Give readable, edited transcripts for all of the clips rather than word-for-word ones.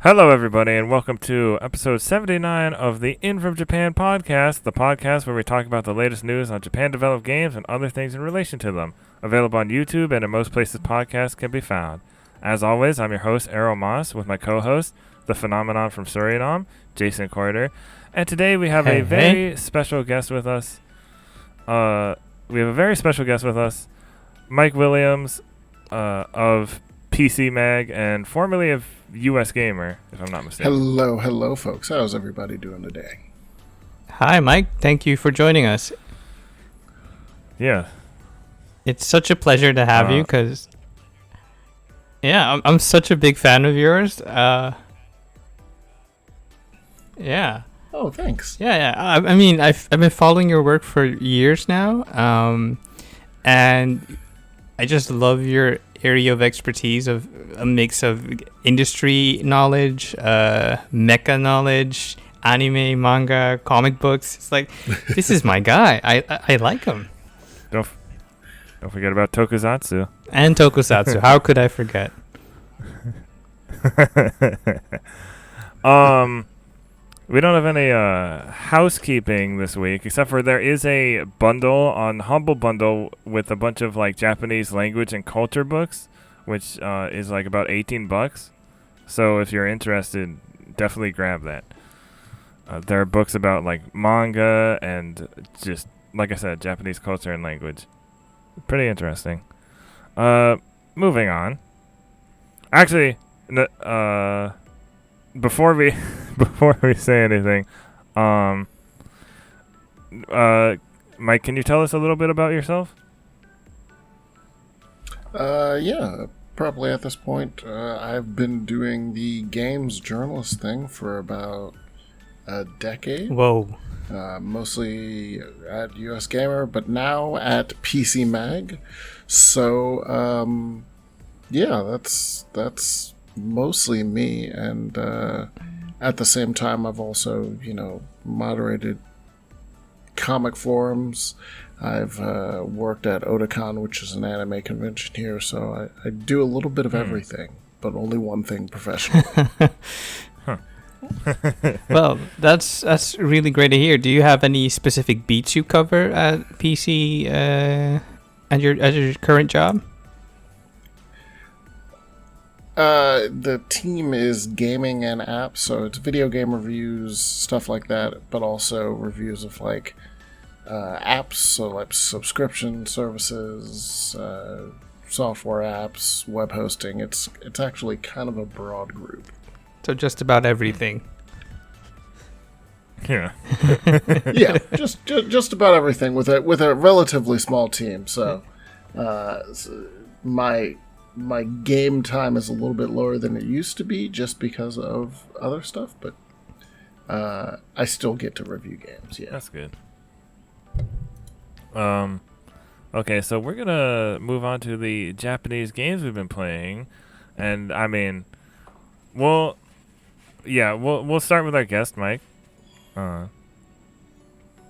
Hello, everybody, and welcome to episode 79 of the In From Japan podcast, the podcast where we talk about the latest news on Japan-developed games and other things in relation to them. Available on YouTube and in most places podcasts can be found. As always, I'm your host, Erroll Moss, with my co-host, the phenomenon from Suriname, Jason Corder. And today we have a very special guest with us. Mike Williams of PC Mag and formerly of US Gamer, if I'm not mistaken. Hello, folks. How's everybody doing today? Hi, Mike. Thank you for joining us. Yeah. It's such a pleasure to have you because, I'm such a big fan of yours. Yeah. Oh, thanks. Yeah. I mean, I've been following your work for years now, and I just love your area of expertise of a mix of industry knowledge, mecha knowledge, anime, manga, comic books. It's like, this is my guy. I like him. Don't forget about tokusatsu. And tokusatsu. How could I forget? We don't have any housekeeping this week, except for there is a bundle on Humble Bundle with a bunch of like Japanese language and culture books, which is like about $18. So if you're interested, definitely grab that. There are books about like manga and just, like I said, Japanese culture and language. Pretty interesting. Moving on. Actually, before we say anything, Mike, can you tell us a little bit about yourself? Yeah, probably at this point, I've been doing the games journalist thing for about a decade. Whoa. Mostly at US Gamer, but now at PC Mag. So, that's mostly me, and at the same time I've also moderated comic forums. I've worked at Otakon, which is an anime convention here, so I do a little bit of everything, but only one thing professionally. Well, that's really great to hear. Do you have any specific beats you cover at PC at your current job? The team is gaming and apps, so it's video game reviews, stuff like that, but also reviews of like apps, so like subscription services, software apps, web hosting. It's actually kind of a broad group. So just about everything. Yeah. Yeah, just about everything with a relatively small team. So, my game time is a little bit lower than it used to be just because of other stuff, but I still get to review games. Yeah, That's good. Okay, so we're gonna move on to the Japanese games we've been playing, and I mean, we'll start with our guest, Mike. We'll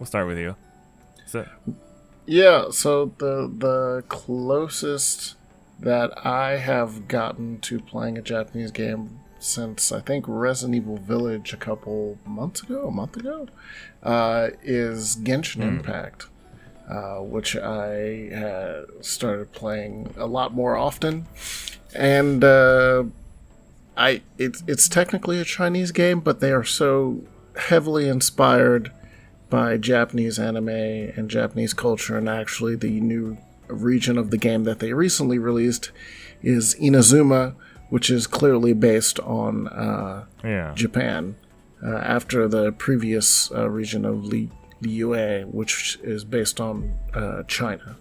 start with you. So the closest that I have gotten to playing a Japanese game since I think Resident Evil Village a month ago, is Genshin Impact, which I had started playing a lot more often, and it's technically a Chinese game, but they are so heavily inspired by Japanese anime and Japanese culture, and actually the new region of the game that they recently released is Inazuma, which is clearly based on Japan, after the previous region of Liyue, which is based on China.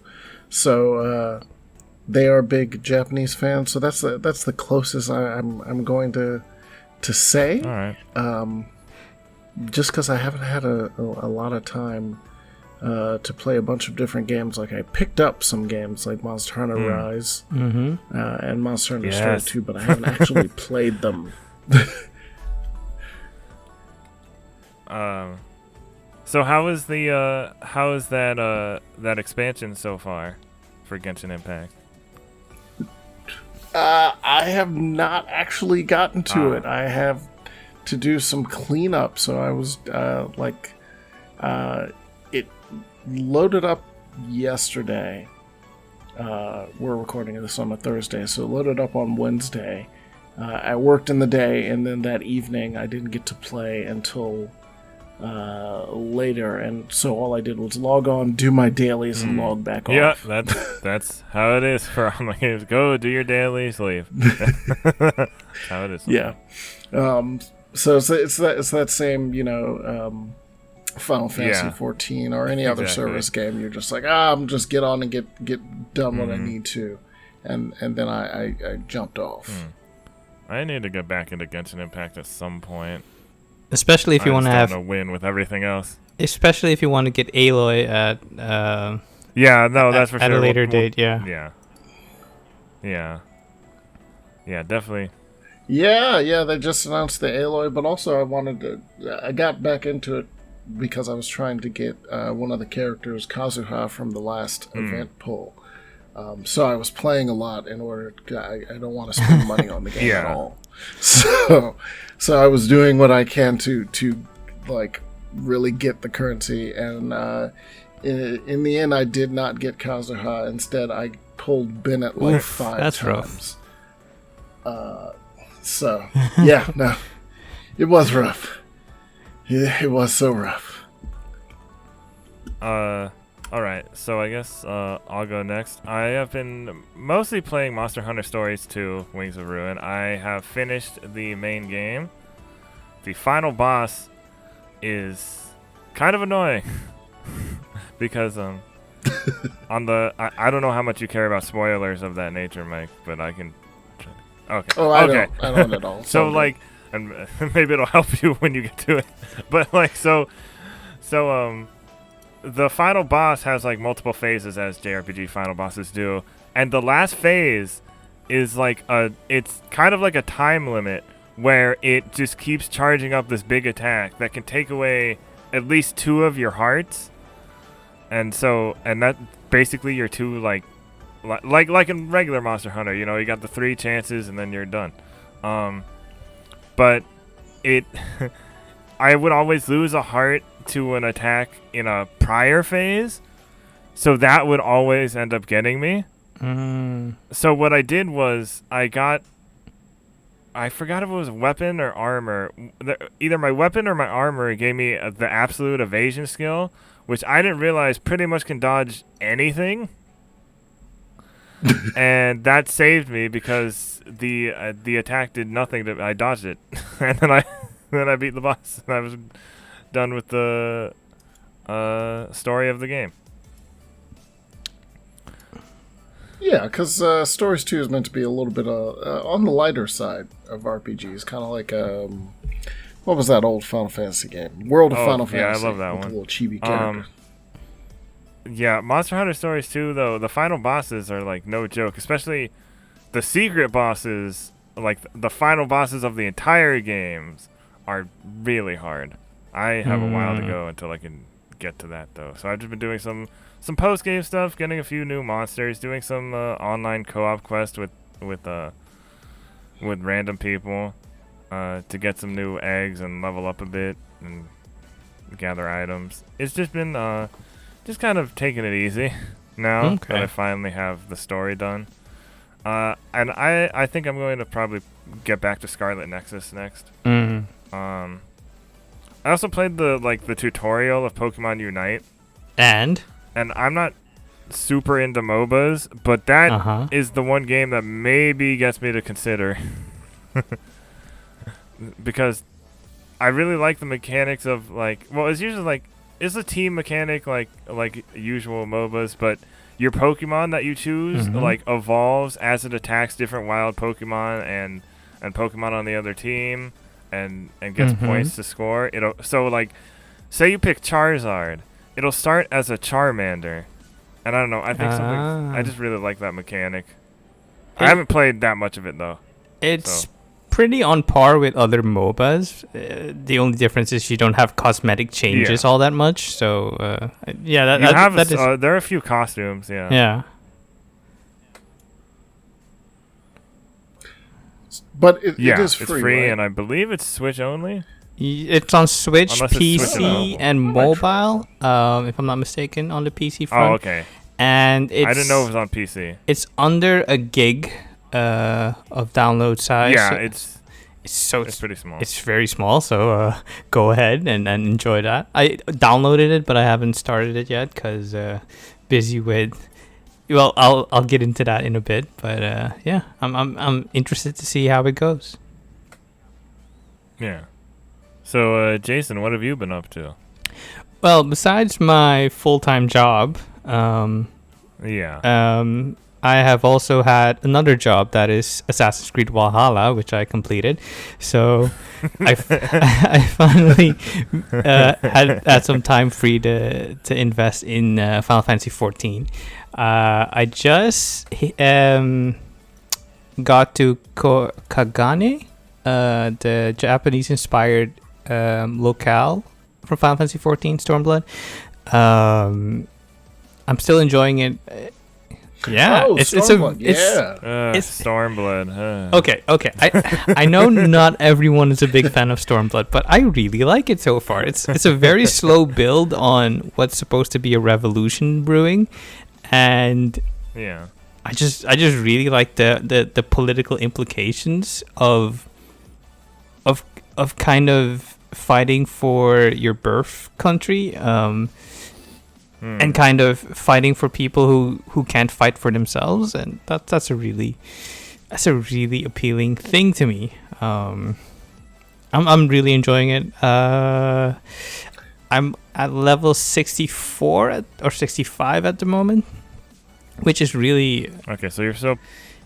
So they are big Japanese fans, so that's the closest I'm going to say. all right. Just because I haven't had a lot of time to play a bunch of different games. Like I picked up some games like Monster Hunter Rise and Monster Hunter Story 2, but I haven't actually played them. So how is that expansion so far for Genshin Impact? I have not actually gotten to it. I have to do some cleanup, so I was it loaded up yesterday. We're recording this on a Thursday, so it loaded up on Wednesday. I worked in the day, and then that evening I didn't get to play until later, and so all I did was log on, do my dailies, and log back off. Yeah, that's how it is for all my games. Go do your dailies, leave. That's how it is. Yeah. So it's that same, Final Fantasy 14 or any other service game. You're just like, I'm just get on and get done what I need to, and then I jumped off. I need to get back into Genshin Impact at some point. Especially if you want to have a win with everything else. Especially if you want to get Aloy at that's for sure. At a later date, yeah, definitely. Yeah, they just announced the Aloy, but also I got back into it because I was trying to get one of the characters, Kazuha, from the last event pull. So I was playing a lot in order. I don't want to spend money on the game at all. So I was doing what I can to like really get the currency, and in the end, I did not get Kazuha. Instead, I pulled Bennett like 5 that's times. Rough. So yeah, no, it was rough. Yeah, it was so rough. Alright, so I guess I'll go next. I have been mostly playing Monster Hunter Stories 2, Wings of Ruin. I have finished the main game. The final boss is kind of annoying. Because I don't know how much you care about spoilers of that nature, Mike, but I can... Okay. Oh, I don't at all. So, like, and maybe it'll help you when you get to it. But, like, so the final boss has, like, multiple phases, as JRPG final bosses do. And the last phase is, like, it's kind of like a time limit where it just keeps charging up this big attack that can take away at least 2 of your hearts. And that basically your 2, like in regular Monster Hunter, you got the 3 chances and then you're done. But I would always lose a heart to an attack in a prior phase, so that would always end up getting me. So what I did was I forgot if it was weapon or armor. Either my weapon or my armor gave me the absolute evasion skill, which I didn't realize pretty much can dodge anything. And that saved me because the attack did nothing. I dodged it, and then I beat the boss, and I was done with the story of the game. Yeah, because Stories 2 is meant to be a little bit on the lighter side of RPGs, kind of like what was that old Final Fantasy game? World of Final Fantasy. Yeah, I love that with one. The little chibi character. Yeah, Monster Hunter Stories 2, though, the final bosses are, like, no joke. Especially the secret bosses, like, the final bosses of the entire games are really hard. I have a while to go until I can get to that, though. So I've just been doing some post-game stuff, getting a few new monsters, doing some online co-op quests with random people to get some new eggs and level up a bit and gather items. It's just been... just kind of taking it easy now that I finally have the story done. And I think I'm going to probably get back to Scarlet Nexus next. I also played the tutorial of Pokemon Unite. And I'm not super into MOBAs, but that is the one game that maybe gets me to consider. Because I really like the mechanics of, like... Well, it's usually, like... It's a team mechanic like usual MOBAs, but your Pokemon that you choose like evolves as it attacks different wild Pokemon and Pokemon on the other team and gets points to score. So like, say you pick Charizard, it'll start as a Charmander, and I don't know. I think I just really like that mechanic. I haven't played that much of it though. It's pretty on par with other MOBAs. The only difference is you don't have cosmetic changes all that much. So there are a few costumes. Yeah. But it is it's free, free, right? and I believe it's Switch only. It's on Switch, Unless it's Switch PC, and mobile. If I'm not mistaken, on the PC front. Oh, okay. And it's, I didn't know it was on PC. It's under a gig of download size. Yeah, so it's pretty small. It's very small, so go ahead and enjoy that. I downloaded it, but I haven't started it yet because busy with. Well, I'll get into that in a bit, but yeah, I'm interested to see how it goes. Yeah. So, Jason, what have you been up to? Well, besides my full-time job, I have also had another job that is Assassin's Creed Valhalla, which I completed. So I finally had some time free to invest in Final Fantasy XIV. I just got to Kagane, the Japanese-inspired locale from Final Fantasy XIV, Stormblood. I'm still enjoying it. Yeah, it's Stormblood. Okay. I know not everyone is a big fan of Stormblood, but I really like it so far. It's a very slow build on what's supposed to be a revolution brewing, and yeah, I just really like the political implications of kind of fighting for your birth country. And kind of fighting for people who can't fight for themselves, and that's a really appealing thing to me. I'm really enjoying it. I'm at level 64 or 65 at the moment, which is really okay. So you're still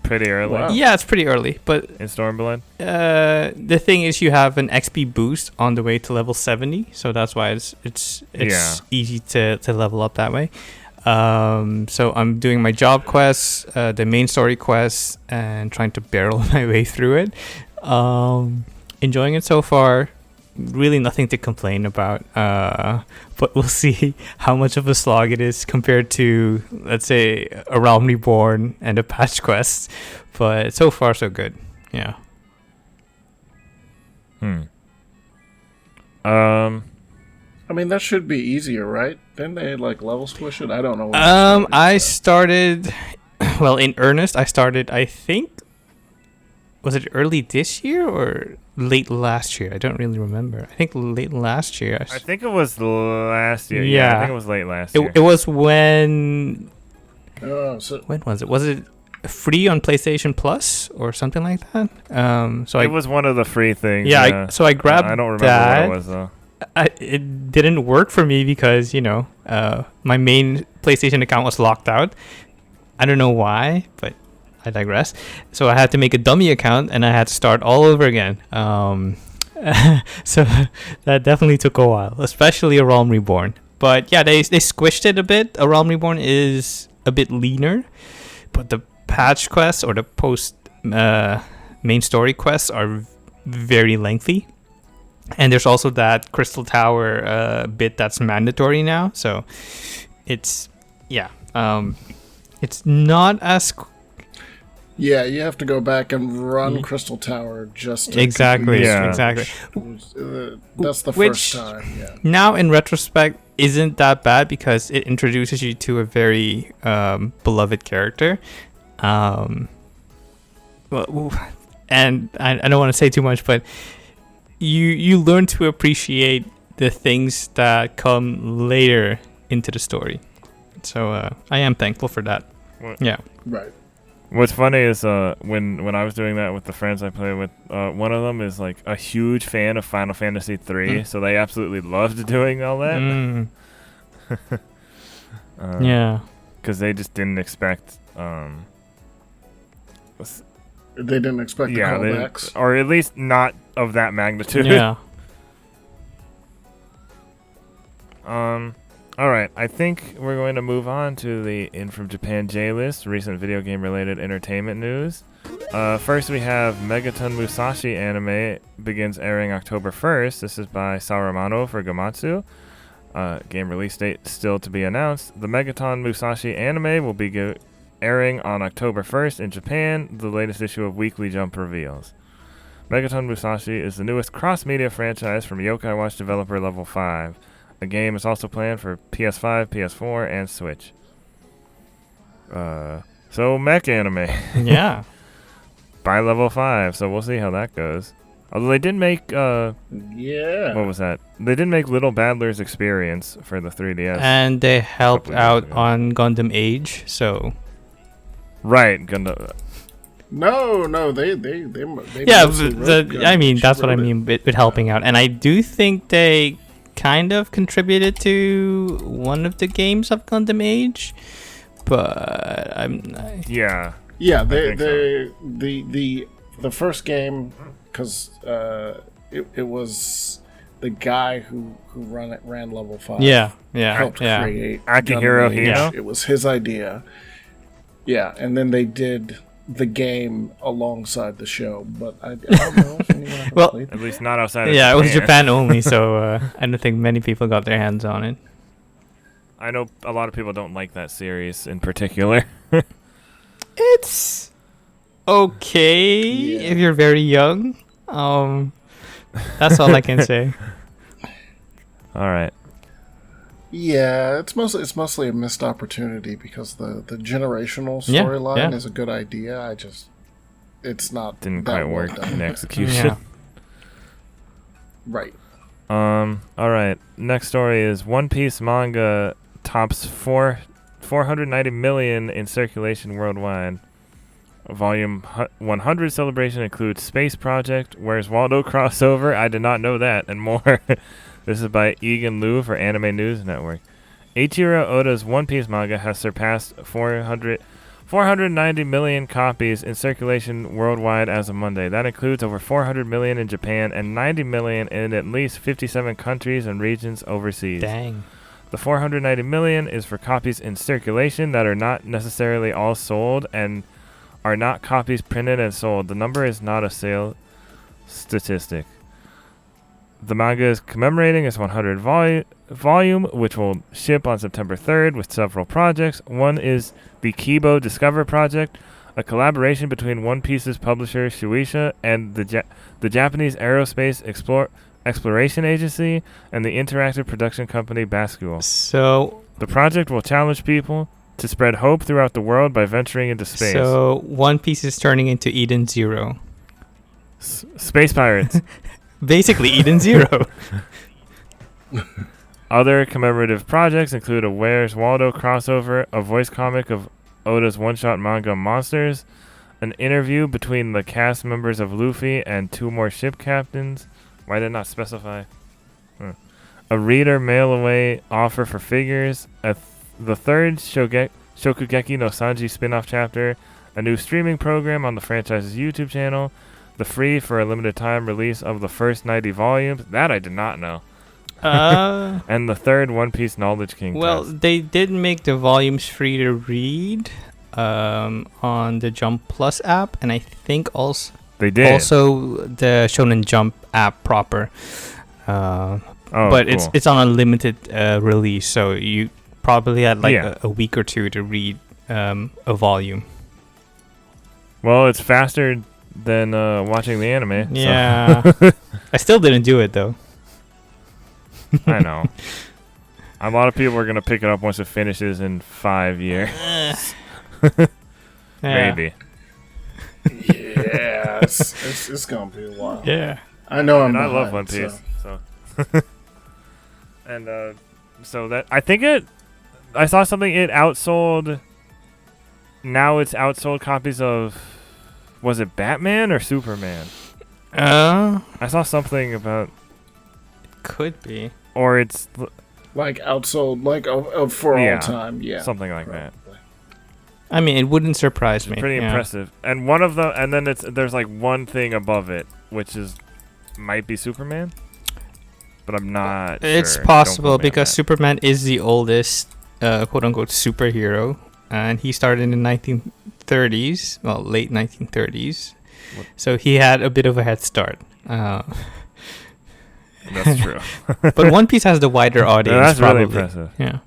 pretty early. Wow. Yeah, it's pretty early, but in Stormblood. The thing is, you have an XP boost on the way to level 70, so that's why it's easy to level up that way. So I'm doing my job quests, the main story quests, and trying to barrel my way through it. Enjoying it so far. Really nothing to complain about, but we'll see how much of a slog it is compared to, let's say, A Realm Reborn and a patch quest. But so far, so good. Yeah. I mean, that should be easier, right? Didn't they level squish it? I don't know. I started, well, in earnest. I started, I think, was it early this year or late last year? I don't really remember. I think late last year. I think it was last year. Yeah, I think it was late last year. It was when. When was it? Was it free on PlayStation Plus or something like that? So it was one of the free things. Yeah. So I grabbed. I don't remember that. what it was though. It didn't work for me because my main PlayStation account was locked out. I don't know why, but I digress. So I had to make a dummy account and I had to start all over again. So that definitely took a while, especially A Realm Reborn. But yeah, they squished it a bit. A Realm Reborn is a bit leaner, but the patch quests or the post main story quests are very lengthy. And there's also that Crystal Tower bit that's mandatory now. So it's not as Yeah, you have to go back and run Crystal Tower just to exactly. That's the first time. Yeah. Now in retrospect, isn't that bad because it introduces you to a very beloved character. And I don't want to say too much, but you learn to appreciate the things that come later into the story. So I am thankful for that. Yeah. Right. What's funny is when I was doing that with the friends I play with, one of them is a huge fan of Final Fantasy III, so they absolutely loved doing all that. Yeah. Because they just didn't expect. They didn't expect the callbacks, or at least not of that magnitude. Yeah. All right, I think we're going to move on to the In From Japan J-List, recent video game-related entertainment news. First, we have Megaton Musashi anime begins airing October 1st. This is by Saruman for Gamatsu. Game release date still to be announced. The Megaton Musashi anime will airing on October 1st in Japan, the latest issue of Weekly Jump reveals. Megaton Musashi is the newest cross-media franchise from Yokai Watch developer Level 5. A game is also planned for PS5, PS4, and Switch. So mech anime. Yeah. By Level 5, so we'll see how that goes. Although they did make, Yeah. what was that? They did make Little Battler's Experience for the 3DS. And they helped Couple years out ago. on Gundam Age, so Right, Gundam. No, they yeah. mostly wrote Gundam. I mean, She that's what I wrote it. mean with helping out, and I do think they kind of contributed to one of the games of Gundam Age, but Yeah. Yeah, think the first game, because it was the guy who ran Level 5. helped create Akihiro Gundam Age. Hino? It was his idea. Yeah, and then they did the game alongside the show, but I don't know if anyone ever Well, played At least not outside of Yeah, it was Japan. Japan only, so I don't think many people got their hands on it. I know a lot of people don't like that series in particular. It's okay Yeah. if you're very young. That's all I can say. All right. Yeah, it's mostly a missed opportunity because the generational Yeah, storyline yeah. is a good idea. It's not Didn't that quite well work done. in execution. Yeah. Right. All right. Next story is One Piece manga tops 490 million in circulation worldwide. Volume 100 celebration includes Space Project, Where's Waldo crossover. I did not know that, and more. This is by Egan Liu for Anime News Network. Eiichiro Oda's One Piece manga has surpassed 490 million copies in circulation worldwide as of Monday. That includes over 400 million in Japan and 90 million in at least 57 countries and regions overseas. Dang. The 490 million is for copies in circulation that are not necessarily all sold and are not copies printed and sold. The number is not a sale statistic. The manga is commemorating its 100 volume, which will ship on September 3rd with several projects. One is the Kibo Discover Project, a collaboration between One Piece's publisher Shueisha and the Japanese Aerospace Exploration Agency and the interactive production company Bascule. So The project will challenge people to spread hope throughout the world by venturing into space. So One Piece is turning into Eden Zero. Space pirates. Basically, Eden Zero. Other commemorative projects include a Where's Waldo crossover, a voice comic of Oda's one-shot manga Monsters, an interview between the cast members of Luffy and 2 more ship captains. Why did it not specify? A reader mail-away offer for figures, the third Shokugeki no Sanji spin-off chapter, a new streaming program on the franchise's YouTube channel, the free for a limited time release of the first 90 volumes. That I did not know. And the third One Piece Knowledge King Well, test. they did make the volumes free to read on the Jump Plus app, and I think also They did. also the Shonen Jump app proper. But cool. it's on a limited release, so you probably had like Yeah. a week or two to read a volume. Well, it's faster than watching the anime. Yeah. I still didn't do it though. So. I know. A lot of people are going to pick it up once it finishes in 5 years. Yeah. Maybe. Yeah, it's gonna be a while. Yeah. I know I'm And I behind, love One Piece. So. And so that I saw something it outsold. Now it's outsold copies of, was it Batman or Superman? I saw something about, Could be. or it's Like outsold, like for Yeah, all time. Yeah, something like that. probably. I mean, it wouldn't surprise me. Pretty yeah. impressive. And one of the, and then there's like one thing above it, which might be Superman, but I'm not. It's sure. Don't possible quote me on because that. Superman is the oldest, quote unquote, superhero, and he started in the 1930s, well, late 1930s. What? So he had a bit of a head start. That's true. But One Piece has the wider audience. That's probably. really impressive. Yeah.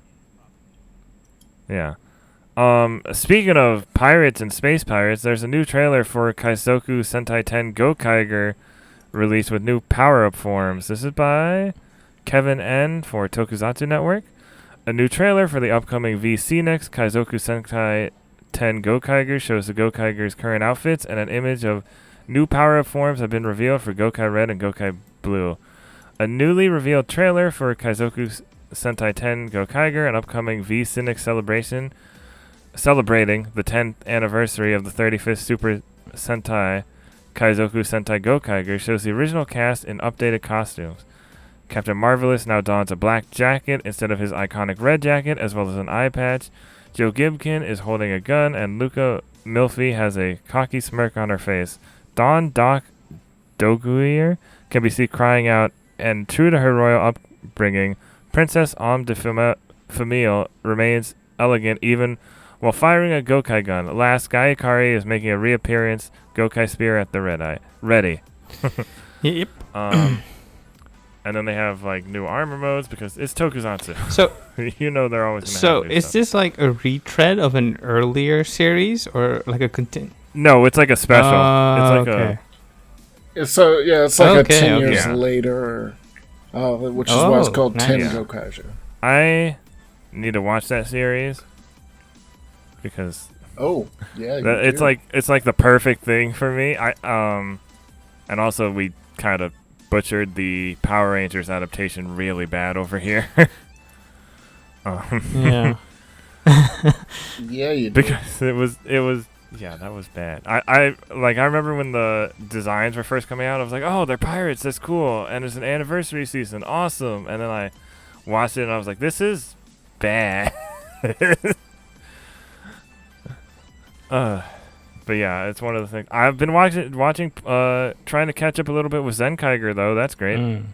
Yeah. Speaking of pirates and space pirates, there's a new trailer for Kaizoku Sentai 10 Gokaiger released with new power-up forms. This is by Kevin N. for Tokusatsu Network. A new trailer for the upcoming VC-Nex Kaizoku Sentai 10 Gokaiger shows the Gokaiger's current outfits, and an image of new power-up forms have been revealed for Gokai Red and Gokai Blue. A newly revealed trailer for Kaizoku Sentai 10 Gokaiger, an upcoming VC-Nex celebration celebrating the 10th anniversary of the 35th Super Sentai Kaizoku Sentai Gokaiger, shows the original cast in updated costumes. Captain Marvelous now dons a black jacket instead of his iconic red jacket, as well as an eye patch. Joe Gibkin is holding a gun, and Luca Milfi has a cocky smirk on her face. Dawn Doc Doguier can be seen crying out, and true to her royal upbringing, Princess Am de Famille remains elegant even while firing a Gokai gun. Last, Guy Ikari is making a reappearance. Gokai Spear at the red eye. Ready. Yep. And then they have like new armor modes because it's Tokusatsu. So you know they're always going to So have new is stuff. this like a retread of an earlier series or like a No, it's like a special. It's like okay. It's like a Okay, 10 okay. years Yeah. later, which is why it's called nice. 10 Yeah. Gokaiger. I need to watch that series because Oh, yeah. you it's do. like the perfect thing for me. And also we kind of butchered the Power Rangers adaptation really bad over here. Yeah. Yeah, you do. Because it was yeah, that was bad. I remember when the designs were first coming out, I was like, oh, they're pirates, that's cool, and it's an anniversary season, awesome. And then I watched it and I was like, this is bad. But yeah, it's one of the things I've been watching trying to catch up a little bit with Zenkaiger though. That's great. Mm.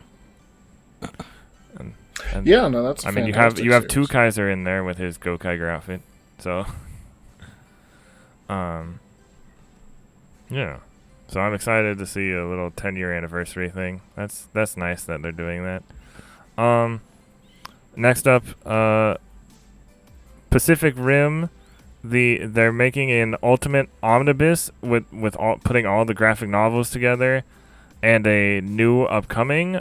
And Yeah, no, that's. I mean, you have two Kaiser in there with his Gokaiger outfit, so yeah. So I'm excited to see a little 10-year anniversary thing. That's nice that they're doing that. Next up, Pacific Rim. They're making an ultimate omnibus with putting all the graphic novels together, and a new upcoming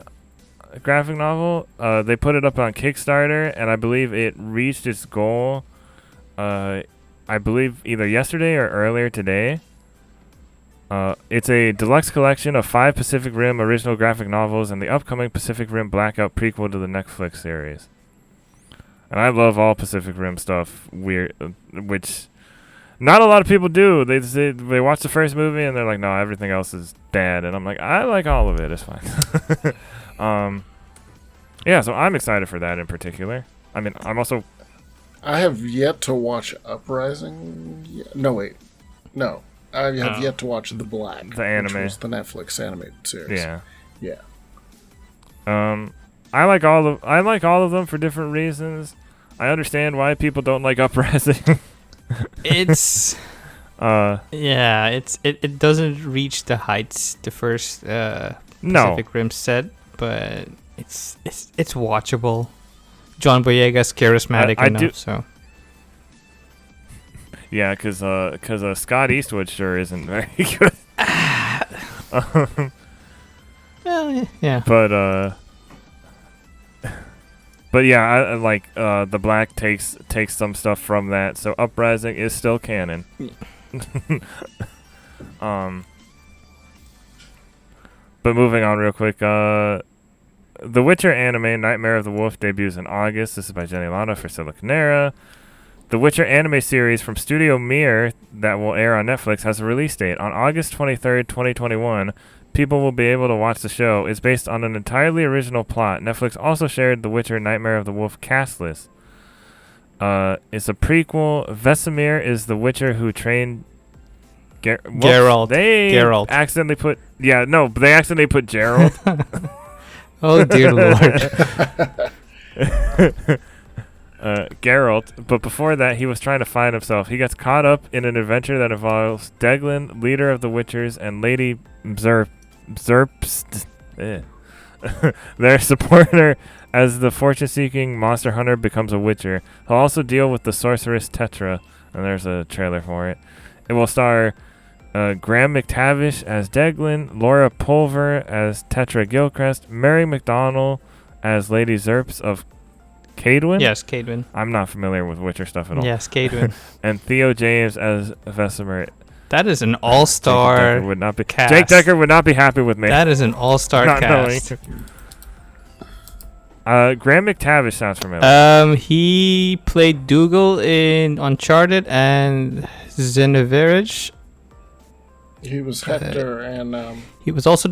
graphic novel. They put it up on Kickstarter, and I believe it reached its goal. I believe either yesterday or earlier today. It's a deluxe collection of 5 Pacific Rim original graphic novels and the upcoming Pacific Rim Blackout prequel to the Netflix series. And I love all Pacific Rim stuff, which not a lot of people do. They watch the first movie and they're like, no, everything else is bad. And I'm like, I like all of it. It's fine. Yeah, so I'm excited for that in particular. I mean, I'm also... I have yet to watch Uprising. No, wait. No. I have yet to watch The Black. The anime. Which was the Netflix animated series. Yeah. Yeah. I like all of them for different reasons. I understand why people don't like Uprising. It's yeah, it doesn't reach the heights the first Pacific Rim set, but it's watchable. John Boyega's charismatic enough, so. Yeah, because Scott Eastwood sure isn't very good. Yeah. But yeah, I like the Black takes some stuff from that, so Uprising is still canon. But moving on real quick, The Witcher anime Nightmare of the Wolf debuts in August. This is by Jenni Lada for Siliconera. The Witcher anime series from Studio Mir that will air on Netflix has a release date. On August 23rd, 2021, people will be able to watch the show. It's based on an entirely original plot. Netflix also shared The Witcher Nightmare of the Wolf cast list. It's a prequel. Vesemir is the Witcher who trained Geralt. Geralt. Accidentally put... Yeah, no, they accidentally put Gerald. Oh, dear Lord. Geralt, but before that, he was trying to find himself. He gets caught up in an adventure that involves Deglin, leader of the Witchers, and Lady Zerpst. Their supporter as the fortune-seeking monster hunter becomes a Witcher. He'll also deal with the sorceress Tetra. and there's a trailer for it. It will star Graham McTavish as Deglin, Laura Pulver as Tetra Gilchrist, Mary McDonnell as Lady Zerps of Cadwin? Yes, Cadwin. I'm not familiar with Witcher stuff at all. Yes, Cadwin. And Theo James as Vesemir. That is an all-star cast. Jake Decker would not be happy with me. That is an all-star cast. Graham McTavish sounds familiar. He played Dougal in Uncharted and Xenoverage. He was Hector and he was also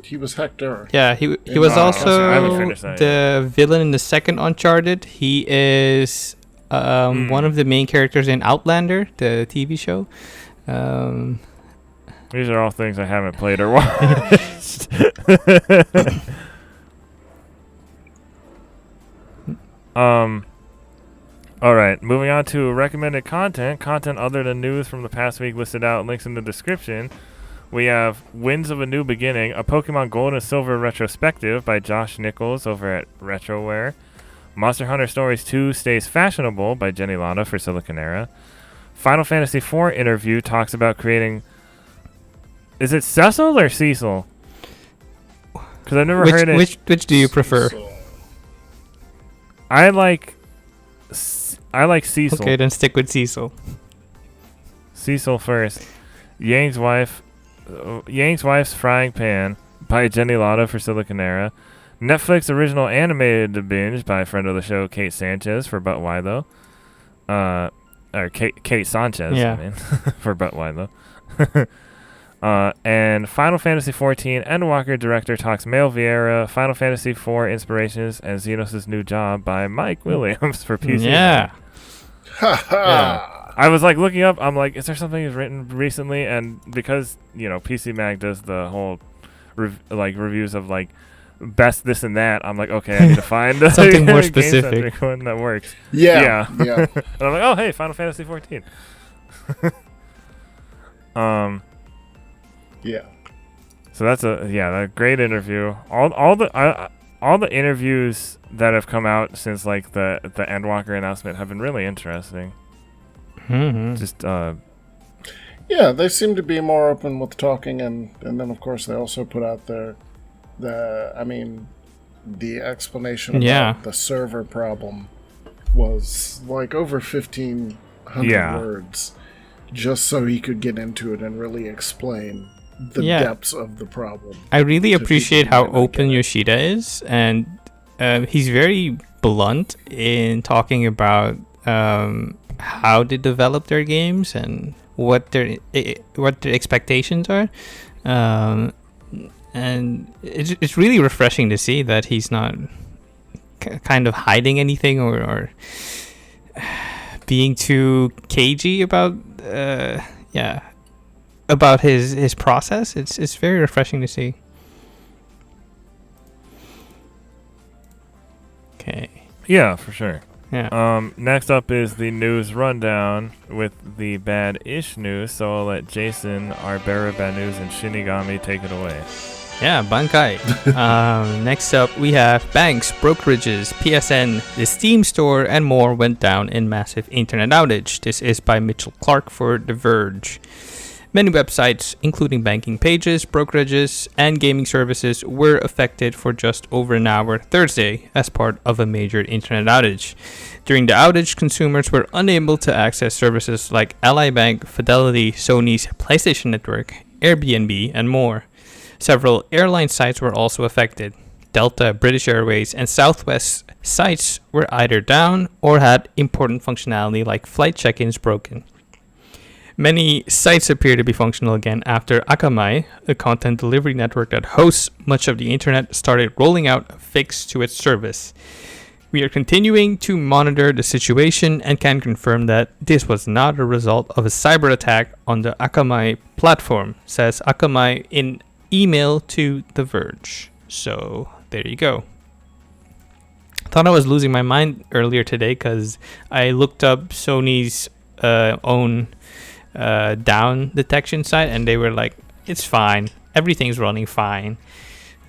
he was Hector. Yeah, he was also I haven't finished that the villain in the second Uncharted. He is one of the main characters in Outlander, the TV show. These are all things I haven't played or watched. All right, moving on to recommended content other than news from the past week listed out, links in the description. We have Winds of a New Beginning, a Pokemon Gold and Silver retrospective by Josh Nichols over at Retroware. Monster Hunter Stories 2 Stays Fashionable by Jenni Lada for Siliconera. Final Fantasy IV interview talks about creating... Is it Cecil or Cecil? Because I've never heard it. Which do you prefer? I like Cecil. Okay, then stick with Cecil. Cecil first. Yang's Wife's Frying Pan by Jenni Lada for Siliconera. Netflix original animated to binge by friend of the show Kate Sanchez for But Why Though. Or Kate Sanchez, yeah. I mean, for But Why Though. And Final Fantasy XIV Endwalker director talks male Viera, Final Fantasy IV inspirations, and Zenos' new job by Mike Williams for PC. Yeah. Ha. I was like looking up. I'm like, is there something he's written recently? And because PC Mag does the whole reviews of like best this and that, I'm like, okay, I need to find something more specific one that works. Yeah. And I'm like, oh hey, Final Fantasy XIV. Yeah. So that's a great interview. All the interviews that have come out since like the Endwalker announcement have been really interesting. Mm-hmm. Just yeah, they seem to be more open with talking, and then of course they also put out the explanation about the server problem was like over 1,500 words, just so he could get into it and really explain the depths of the problem. I really appreciate how open Yoshida is, and he's very blunt in talking about how they develop their games and what their expectations are, and it's really refreshing to see that he's not kind of hiding anything or being too cagey about about his process. It's very refreshing to see. Okay. Yeah, for sure. Yeah. Next up is the news rundown with the bad-ish news. So I'll let Jason, our bearer of bad news, and Shinigami take it away. Yeah, Bankai. Next up, we have banks, brokerages, PSN, the Steam store, and more went down in massive internet outage. This is by Mitchell Clark for The Verge. Many websites, including banking pages, brokerages, and gaming services, were affected for just over an hour Thursday as part of a major internet outage. During the outage, consumers were unable to access services like Ally Bank, Fidelity, Sony's PlayStation Network, Airbnb, and more. Several airline sites were also affected. Delta, British Airways, and Southwest sites were either down or had important functionality like flight check-ins broken. Many sites appear to be functional again after Akamai, a content delivery network that hosts much of the internet, started rolling out a fix to its service. We are continuing to monitor the situation and can confirm that this was not a result of a cyber attack on the Akamai platform, says Akamai in email to The Verge. So there you go. I thought I was losing my mind earlier today because I looked up Sony's own down detection site, and they were like, it's fine, everything's running fine.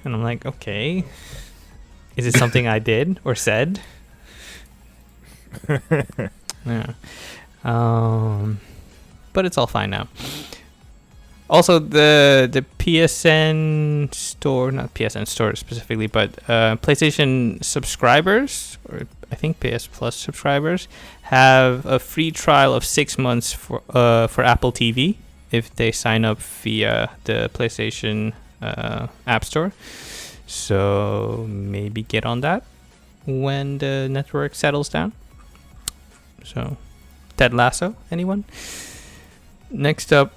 And I'm like, okay, is it something I did or said? Yeah. But it's all fine now. Also, the PSN store, not PSN store specifically, but PlayStation subscribers, or I think PS Plus subscribers, have a free trial of 6 months for Apple TV if they sign up via the PlayStation App Store. So maybe get on that when the network settles down. So, Ted Lasso, anyone? Next up,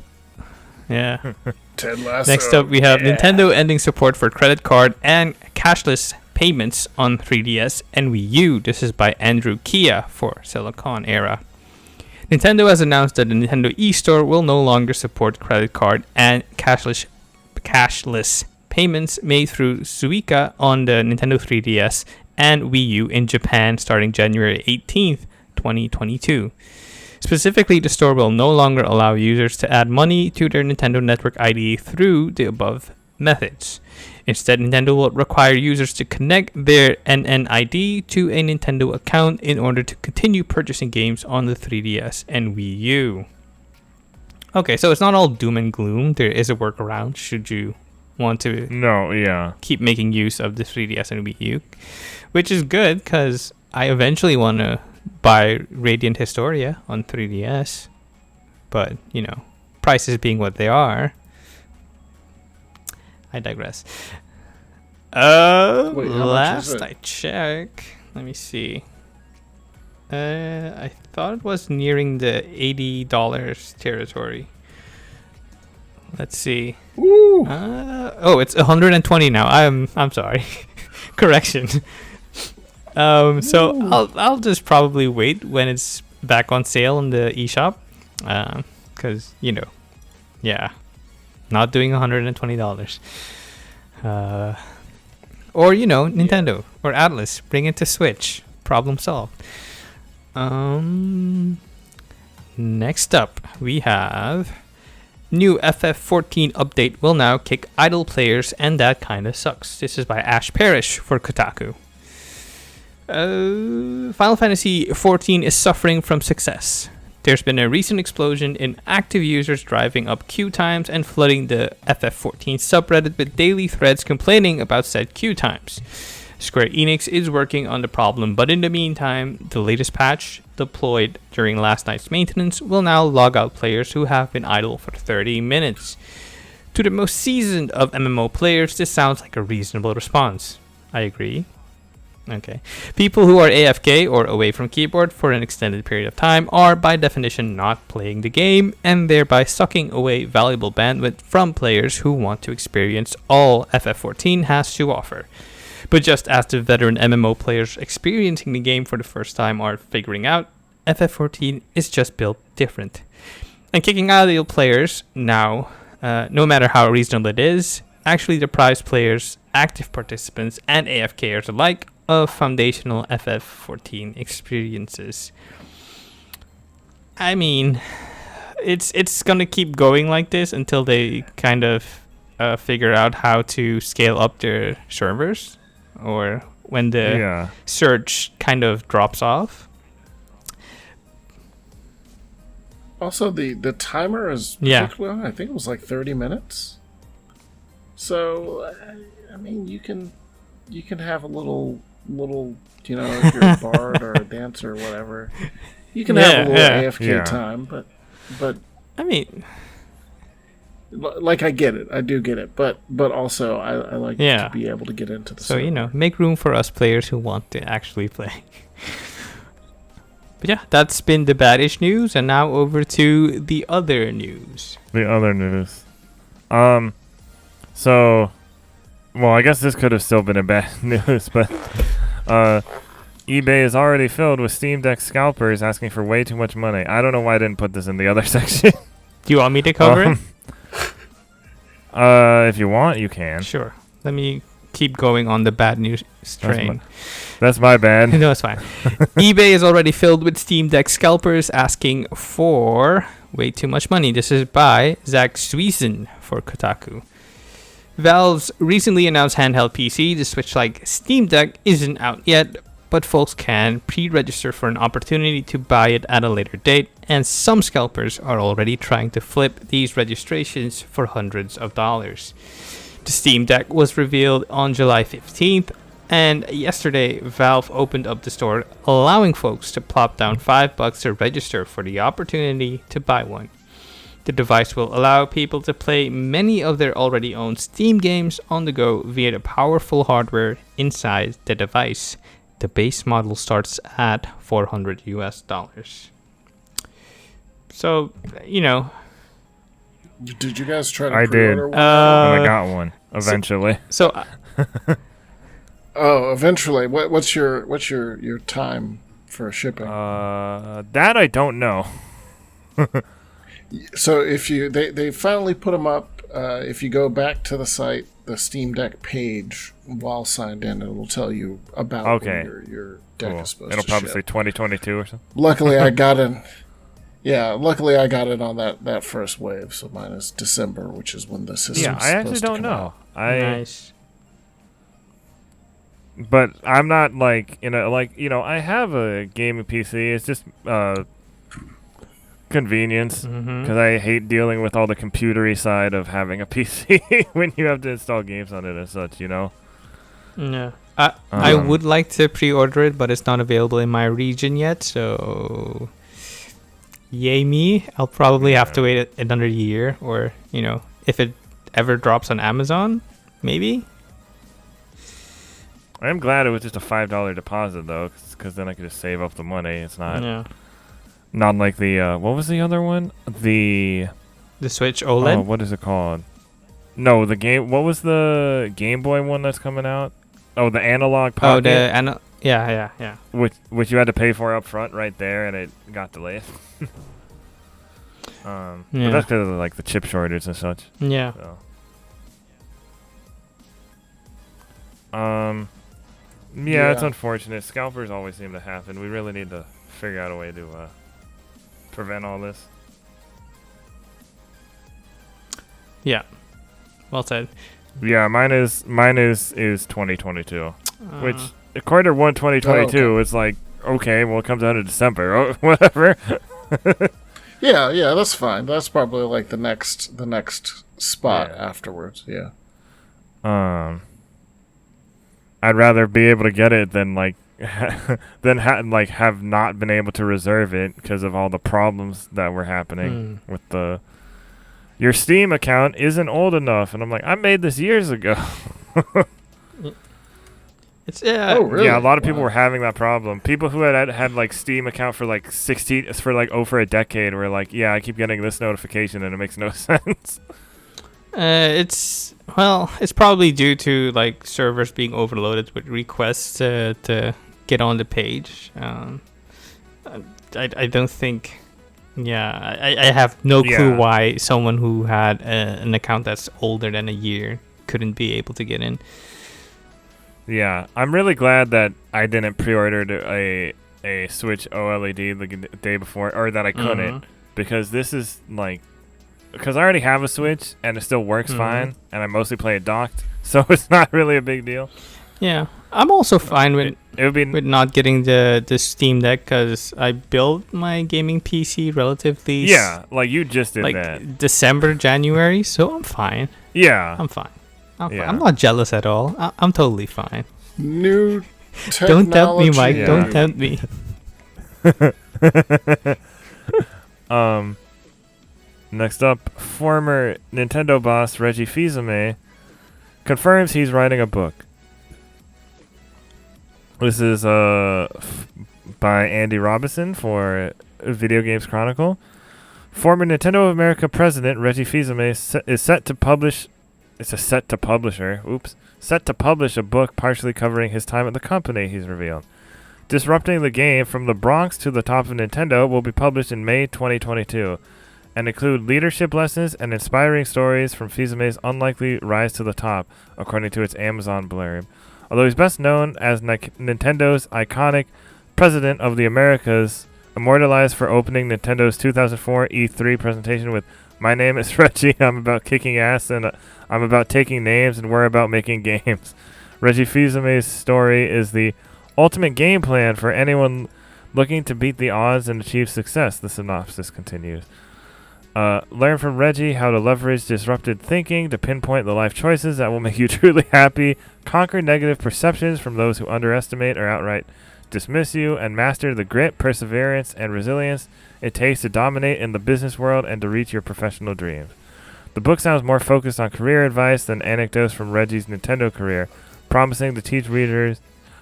yeah. Ted Lasso. Next up, we have Nintendo ending support for credit card and cashless payments on 3DS and Wii U. This is by Andrew Kia for Siliconera. Nintendo has announced that the Nintendo eStore will no longer support credit card and cashless payments made through Suica on the Nintendo 3DS and Wii U in Japan starting January 18th, 2022. Specifically, the store will no longer allow users to add money to their Nintendo Network ID through the above methods. Instead, Nintendo will require users to connect their NNID to a Nintendo account in order to continue purchasing games on the 3DS and Wii U. Okay, so it's not all doom and gloom. There is a workaround should you want to keep making use of the 3DS and Wii U, which is good because I eventually want to buy Radiant Historia on 3DS, but prices being what they are, I digress. Wait, last I check, let me see. I thought it was nearing the $80 territory. Let's see. Ooh. It's 120 now. I'm sorry. Correction. So I'll just probably wait when it's back on sale in the eShop, because not doing $120. Or Nintendo or Atlas, bring it to Switch. Problem solved. Next up we have new FF14 update will now kick idle players, and that kinda sucks. This is by Ash Parrish for Kotaku. Final Fantasy XIV is suffering from success. There's been a recent explosion in active users driving up queue times and flooding the FF14 subreddit with daily threads complaining about said queue times. Square Enix is working on the problem, but in the meantime, the latest patch, deployed during last night's maintenance, will now log out players who have been idle for 30 minutes. To the most seasoned of MMO players, this sounds like a reasonable response. I agree. Okay. People who are AFK or away from keyboard for an extended period of time are by definition not playing the game and thereby sucking away valuable bandwidth from players who want to experience all FF14 has to offer. But just as the veteran MMO players experiencing the game for the first time are figuring out, FF14 is just built different. And kicking out the players now, no matter how reasonable it is, actually deprives players, active participants, and AFKers alike of foundational FF14 experiences. I mean, it's gonna keep going like this until they kind of figure out how to scale up their servers, or when the surge kind of drops off. Also, the timer is particularly, I think it was like 30 minutes. So, I mean, you can have a little, if you're a bard or a dancer or whatever, you can have a little AFK time, but I mean, like, I get it, I do get it, but also I like to be able to get into the server. Make room for us players who want to actually play. But yeah, that's been the badish news, and now over to the other news. So, well, I guess this could have still been a bad news, but eBay is already filled with Steam Deck scalpers asking for way too much money. I don't know why I didn't put this in the other section. Do you want me to cover it? If you want, you can. Sure. Let me keep going on the bad news train. That's my bad. No, it's fine. eBay is already filled with Steam Deck scalpers asking for way too much money. This is by Zach Sweezen for Kotaku. Valve's recently announced handheld PC, the Switch-like Steam Deck, isn't out yet, but folks can pre-register for an opportunity to buy it at a later date, and some scalpers are already trying to flip these registrations for hundreds of dollars. The Steam Deck was revealed on July 15th, and yesterday Valve opened up the store, allowing folks to plop down $5 to register for the opportunity to buy one. The device will allow people to play many of their already owned Steam games on the go via the powerful hardware inside the device. The base model starts at $400. So, Did you guys try to I pre-order did. one? And I got one eventually. Eventually. What's your time for shipping? That I don't know. So if they finally put them up. If you go back to the site, the Steam Deck page, while signed in, it will tell you about when your deck is supposed It'll to probably ship. say 2022 or something. Luckily, I got it. Yeah, luckily I got it on that first wave. So mine is December, which is when the system's Yeah, I actually supposed to don't come know. out. Nice. But I'm not I have a gaming PC. It's just convenience, because I hate dealing with all the computery side of having a PC when you have to install games on it and such, Yeah. I would like to pre-order it, but it's not available in my region yet, so yay me. I'll probably have to wait another year, or, if it ever drops on Amazon, maybe. I'm glad it was just a $5 deposit, though, because then I could just save up the money. It's not like the, what was the other one? The Switch OLED? Oh, what is it called? No, what was the Game Boy one that's coming out? Oh, the Analog Pocket? Yeah. Which you had to pay for up front right there, and it got delayed. But that's because of, the chip shortage and such. Yeah. So. It's unfortunate. Scalpers always seem to happen. We really need to figure out a way to prevent all this. Yeah. Well said. Yeah, mine is 2022, which quarter 1 2022 it's like, okay, well, it comes out in December. Oh, whatever. Yeah, that's fine. That's probably the next spot afterwards. Yeah. I'd rather be able to get it than have not been able to reserve it because of all the problems that were happening with your Steam account isn't old enough, and I'm like, I made this years ago. Oh, really? Yeah, a lot of people were having that problem. People who had Steam account for over a decade were like, yeah, I keep getting this notification and it makes no sense. It's probably due to servers being overloaded with requests to get on the page. I don't think. Yeah, I have no clue why someone who had an account that's older than a year couldn't be able to get in. Yeah, I'm really glad that I didn't pre-order a Switch OLED the day before, or that I couldn't, because this is because I already have a Switch and it still works fine, and I mostly play it docked, so it's not really a big deal. Yeah, I'm also fine with not getting the Steam Deck, because I built my gaming PC relatively. Yeah, you just did that. December, January, so I'm fine. Yeah, I'm fine. I'm not jealous at all. I'm totally fine. New technology. Don't tempt me, Mike. Yeah. Don't tempt me. Next up, former Nintendo boss Reggie Fils-Aimé confirms he's writing a book. This is by Andy Robinson for Video Games Chronicle. Former Nintendo of America president Reggie Fils-Aimé is set to publish. It's a set to publish a book partially covering his time at the company, he's revealed. Disrupting the Game from the Bronx to the Top of Nintendo will be published in May 2022 and include leadership lessons and inspiring stories from Fils-Aimé's unlikely rise to the top, according to its Amazon blurb. Although he's best known as Nintendo's iconic President of the Americas, immortalized for opening Nintendo's 2004 E3 presentation with "My name is Reggie, I'm about kicking ass, and I'm about taking names, and we're about making games." Reggie Fils-Aimé's story is the ultimate game plan for anyone looking to beat the odds and achieve success, the synopsis continues. Learn from Reggie how to leverage disrupted thinking to pinpoint the life choices that will make you truly happy, conquer negative perceptions from those who underestimate or outright dismiss you, and master the grit, perseverance, and resilience it takes to dominate in the business world and to reach your professional dreams. The book sounds more focused on career advice than anecdotes from Reggie's Nintendo career, promising to teach readers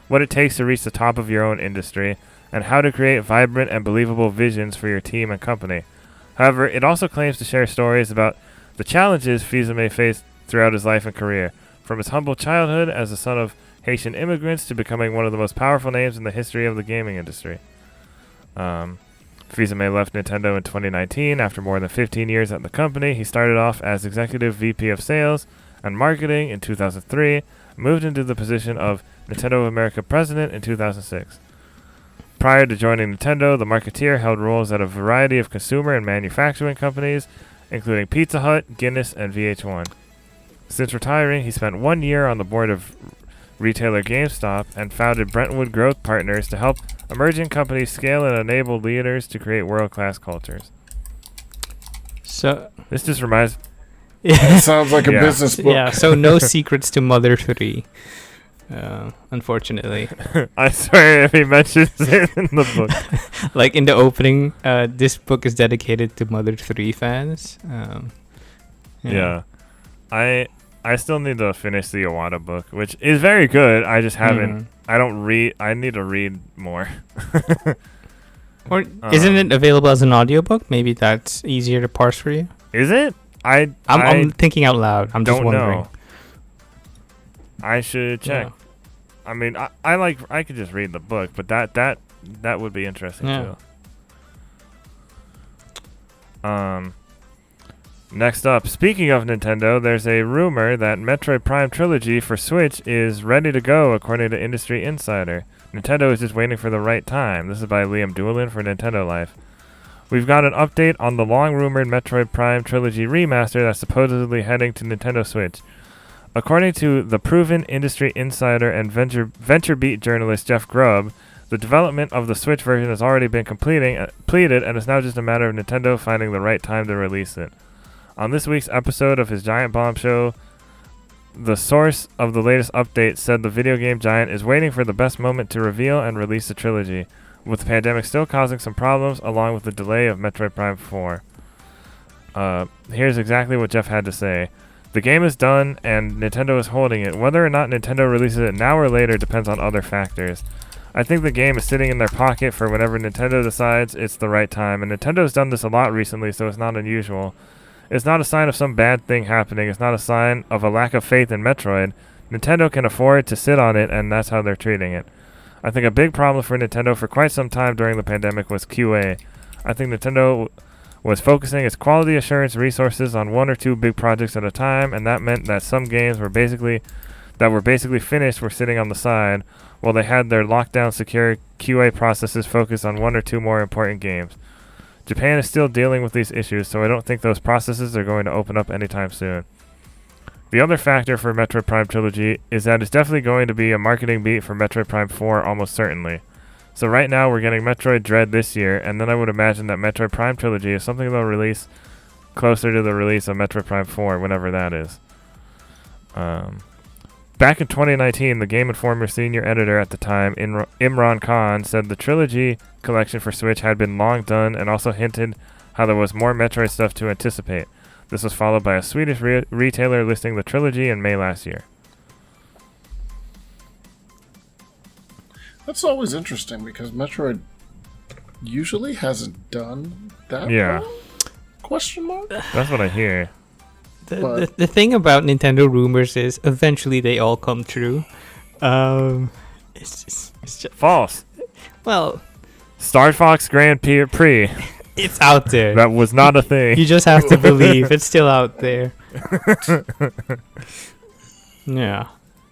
what it takes to reach the top of your own industry and how to create vibrant and believable visions for your team and company. However, it also claims to share stories about the challenges FFIV faced throughout his life and career, from his humble childhood as the son of Haitian immigrants to becoming one of the most powerful names in the history of the gaming industry. FFIV left Nintendo in 2019 after more than 15 years at the company. He started off as Executive VP of Sales and Marketing in 2003, moved into the position of Nintendo of America President in 2006. Prior to joining Nintendo, the marketeer held roles at a variety of consumer and manufacturing companies, including Pizza Hut, Guinness, and VH1. Since retiring, he spent 1 year on the board of retailer GameStop and founded Brentwood Growth Partners to help emerging companies scale and enable leaders to create world-class cultures. So this just reminds... It sounds like a business book. Yeah, so no secrets to Mother 3. Unfortunately. I swear if he mentions it in the book. Like in the opening, this book is dedicated to Mother 3 fans. Yeah. I still need to finish the Iwata book, which is very good. I just haven't... I don't read... I need to read more. Or isn't it available as an audiobook? Maybe that's easier to parse for you. Is it? I'm thinking out loud. I'm just don't wondering. know. I should check. Yeah. I mean, I could just read the book, but that would be interesting too. Next up, speaking of Nintendo, there's a rumor that Metroid Prime Trilogy for Switch is ready to go, according to Industry Insider. Nintendo is just waiting for the right time. This is by Liam Doolin for Nintendo Life. We've got an update on the long-rumored Metroid Prime Trilogy remaster that's supposedly heading to Nintendo Switch. According to the proven industry insider and VentureBeat journalist Jeff Grubb, the development of the Switch version has already been completed, and it's now just a matter of Nintendo finding the right time to release it. On this week's episode of his Giant Bomb show, the source of the latest update said the video game giant is waiting for the best moment to reveal and release the trilogy, with the pandemic still causing some problems along with the delay of Metroid Prime 4. Here's exactly what Jeff had to say. The game is done, and Nintendo is holding it. Whether or not Nintendo releases it now or later depends on other factors. I think the game is sitting in their pocket for whenever Nintendo decides it's the right time, and Nintendo's done this a lot recently, so it's not unusual. It's not a sign of some bad thing happening. It's not a sign of a lack of faith in Metroid. Nintendo can afford to sit on it, and that's how they're treating it. I think a big problem for Nintendo for quite some time during the pandemic was QA. I think Nintendo was focusing its quality assurance resources on one or two big projects at a time, and that meant that some games were basically finished were sitting on the side, while they had their lockdown secure QA processes focused on one or two more important games. Japan is still dealing with these issues, so I don't think those processes are going to open up anytime soon. The other factor for Metroid Prime Trilogy is that it's definitely going to be a marketing beat for Metroid Prime 4 almost certainly. So right now we're getting Metroid Dread this year, and then I would imagine that Metroid Prime Trilogy is something they'll release closer to the release of Metroid Prime 4, whenever that is. Back in 2019, the Game Informer senior editor at the time, Imran Khan, said the trilogy collection for Switch had been long done and also hinted how there was more Metroid stuff to anticipate. This was followed by a Swedish retailer listing the trilogy in May last year. That's always interesting because Metroid usually hasn't done that. Yeah. Well? Question mark? That's what I hear. The thing about Nintendo rumors is eventually they all come true. It's just False. well, Star Fox Grand Prix. it's out there. That was not a thing. You just have to believe it's still out there. Yeah.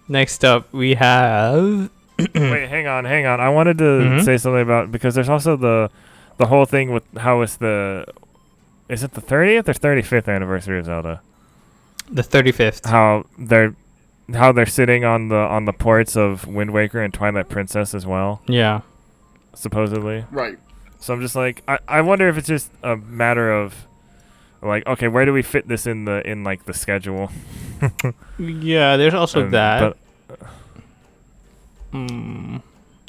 Next up, we have. Wait, hang on. I wanted to say something about, because there's also the whole thing with how it's is it the 30th or 35th anniversary of Zelda? The 35th. How they're how they're sitting on the ports of Wind Waker and Twilight Princess as well, Yeah. supposedly. Right. So I'm just like, I wonder if it's just a matter of like, okay, where do we fit this in like the schedule? Yeah, there's also that. But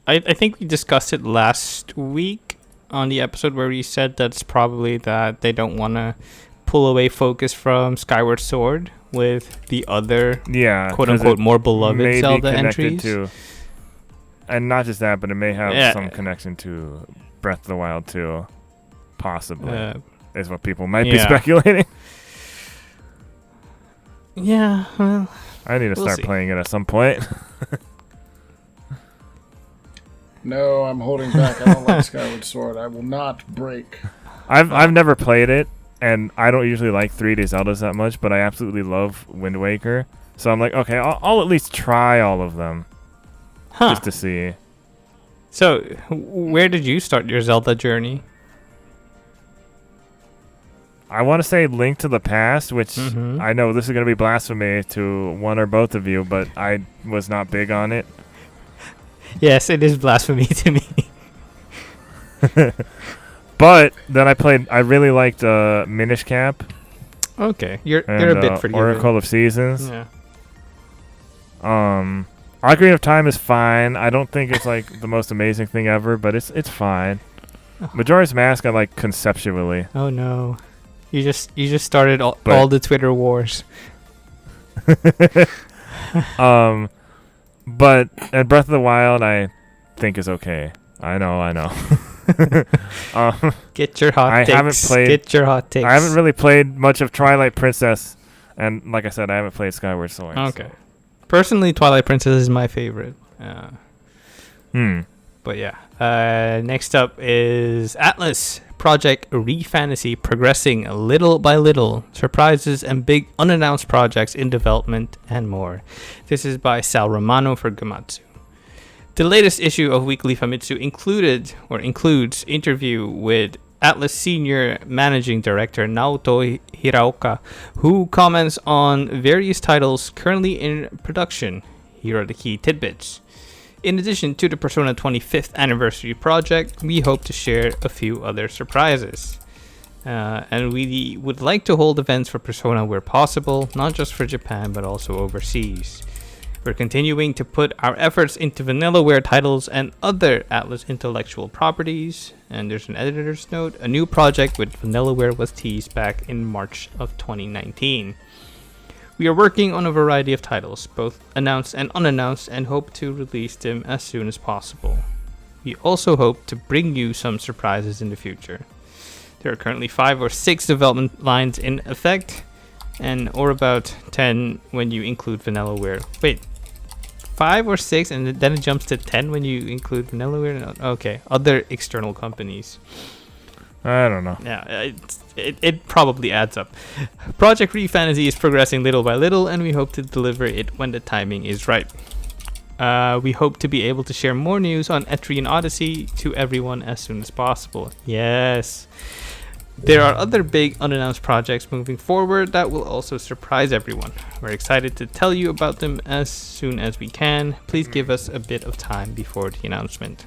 I think we discussed it last week on the episode where we said that's probably that they don't want to pull away focus from Skyward Sword with the other quote unquote more beloved Zelda entries. And not just that, but it may have some connection to Breath of the Wild too, possibly, is what people might be speculating. Yeah, well, I need to start playing it at some point. No, I'm holding back. I don't like Skyward Sword. I will not break. I've never played it, and I don't usually like 3D Zeldas that much, but I absolutely love Wind Waker. So I'm like, okay, I'll at least try all of them, just to see. So, where did you start your Zelda journey? I want to say Link to the Past, which I know this is going to be blasphemy to one or both of you, but I was not big on it. Yes, it is blasphemy to me. But then I really liked Minish Cap. Okay, you're a bit forgiving. Oracle of Seasons. Yeah. Ocarina of Time is fine. I don't think it's like the most amazing thing ever, but it's fine. Majora's Mask I like conceptually. Oh no. You just started all the Twitter wars. But Breath of the Wild I think is okay. I know. Get your hot takes. Get your hot takes. I haven't really played much of Twilight Princess, and like I said, I haven't played Skyward Sword. Okay. So. Personally, Twilight Princess is my favorite. But yeah. Next up is Atlas. Project Re-Fantasy progressing little by little. Surprises and big unannounced projects in development and more. This is by Sal Romano for Gamatsu. The latest issue of Weekly Famitsu includes interview with Atlas Senior Managing Director Naoto Hiraoka, who comments on various titles currently in production. Here are the key tidbits. In addition to the Persona 25th anniversary project, we hope to share a few other surprises. And we would like to hold events for Persona where possible, not just for Japan, but also overseas. We're continuing to put our efforts into Vanillaware titles and other Atlas intellectual properties. And there's an editor's note. A new project with Vanillaware was teased back in March of 2019. We are working on a variety of titles, both announced and unannounced, and hope to release them as soon as possible. We also hope to bring you some surprises in the future. There are currently 5 or 6 development lines in effect, or about 10 when you include Vanillaware. Wait, 5 or 6 and then it jumps to 10 when you include Vanillaware? Okay, other external companies. I don't know. Yeah, it probably adds up. Project Re-Fantasy is progressing little by little, and we hope to deliver it when the timing is right. We hope to be able to share more news on Etrian Odyssey to everyone as soon as possible. Yes. There are other big unannounced projects moving forward that will also surprise everyone. We're excited to tell you about them as soon as we can. Please give us a bit of time before the announcement.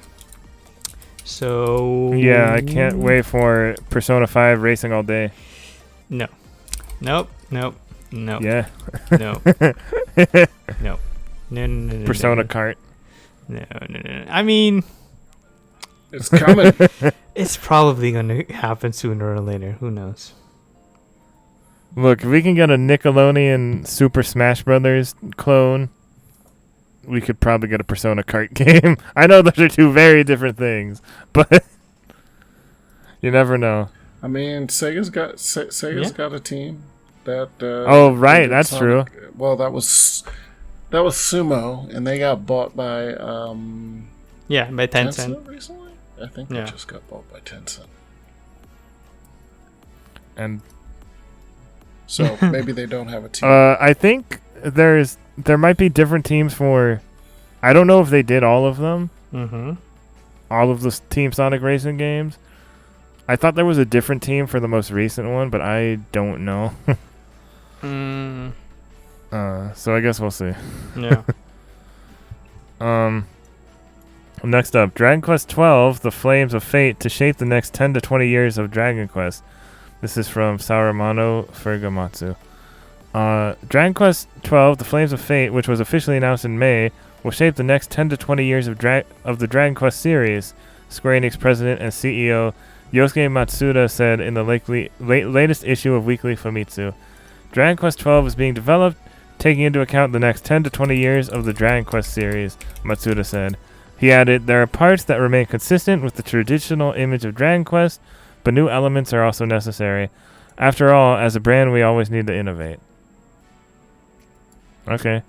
So yeah, I can't wait for Persona 5 racing all day. No. Nope. Yeah. No. No. Persona Kart. No. I mean, it's coming. It's probably going to happen sooner or later. Who knows? Look, if we can get a Nickelodeon Super Smash Brothers clone, we could probably get a Persona Kart game. I know those are two very different things, but you never know. I mean, Sega's got a team that. Oh right, that's Sonic. true. Well, that was Sumo, and they got bought by. By Tencent recently. I think they just got bought by Tencent. And so maybe they don't have a team. I think there might be different teams for. I don't know if they did all of them. Mm-hmm. All of the Team Sonic Racing games. I thought there was a different team for the most recent one, but I don't know. So I guess we'll see. Yeah. Next up, Dragon Quest XII: The Flames of Fate to shape the next 10 to 20 years of Dragon Quest. This is from Saruman Furugamatsu. Dragon Quest XII: The Flames of Fate, which was officially announced in May, will shape the next 10 to 20 years of the Dragon Quest series, Square Enix president and CEO Yosuke Matsuda said in the latest issue of Weekly Famitsu. Dragon Quest XII is being developed, taking into account the next 10 to 20 years of the Dragon Quest series, Matsuda said. He added, there are parts that remain consistent with the traditional image of Dragon Quest, but new elements are also necessary. After all, as a brand, we always need to innovate. Okay.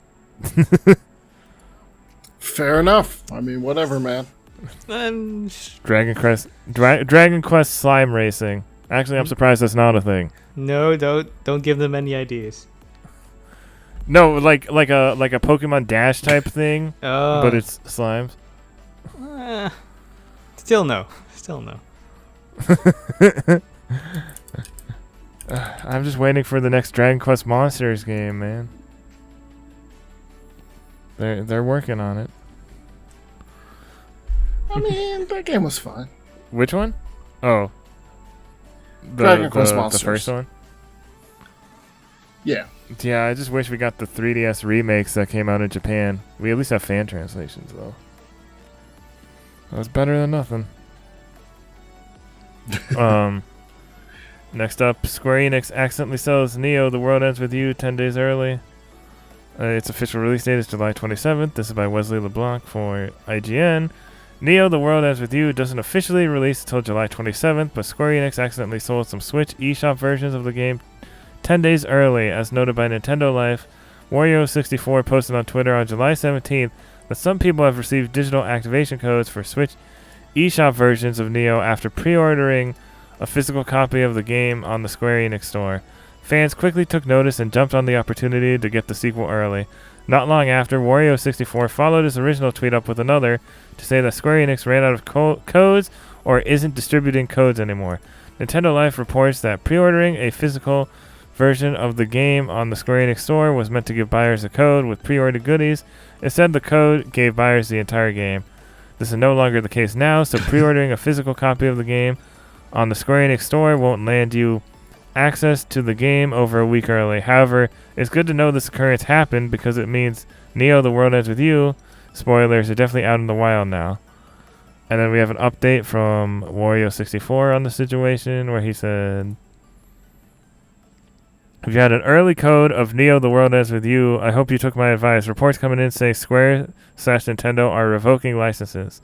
Fair enough. I mean, whatever, man. Dragon Quest slime racing. Actually, I'm surprised that's not a thing. No, don't give them any ideas. No, like a Pokemon Dash type thing, Oh. but it's slimes. Still no. I'm just waiting for the next Dragon Quest Monsters game, man. They're working on it. I mean, that game was fine. Which one? Oh, Dragon Quest Monsters. The first one. Yeah. Yeah, I just wish we got the 3DS remakes that came out in Japan. We at least have fan translations though. That's better than nothing. Next up, Square Enix accidentally sells Neo: The World Ends With You 10 days early. Its official release date is July 27th. This is by Wesley LeBlanc for IGN. Neo: The World Ends With You doesn't officially release until July 27th, but Square Enix accidentally sold some Switch eShop versions of the game 10 days early, as noted by Nintendo Life. Wario64 posted on Twitter on July 17th that some people have received digital activation codes for Switch eShop versions of Neo after pre-ordering a physical copy of the game on the Square Enix store. Fans quickly took notice and jumped on the opportunity to get the sequel early. Not long after, Wario64 followed his original tweet up with another to say that Square Enix ran out of codes or isn't distributing codes anymore. Nintendo Life reports that pre-ordering a physical version of the game on the Square Enix store was meant to give buyers a code with pre-ordered goodies. Instead, the code gave buyers the entire game. This is no longer the case now, so pre-ordering a physical copy of the game on the Square Enix store won't land you access to the game over a week early. However, it's good to know this occurrence happened because it means Neo: The World Ends With You spoilers are definitely out in the wild now. And then we have an update from Wario64 on the situation where he said, if you had an early code of Neo: The World Ends With You, I hope you took my advice. Reports coming in say Square/Nintendo are revoking licenses.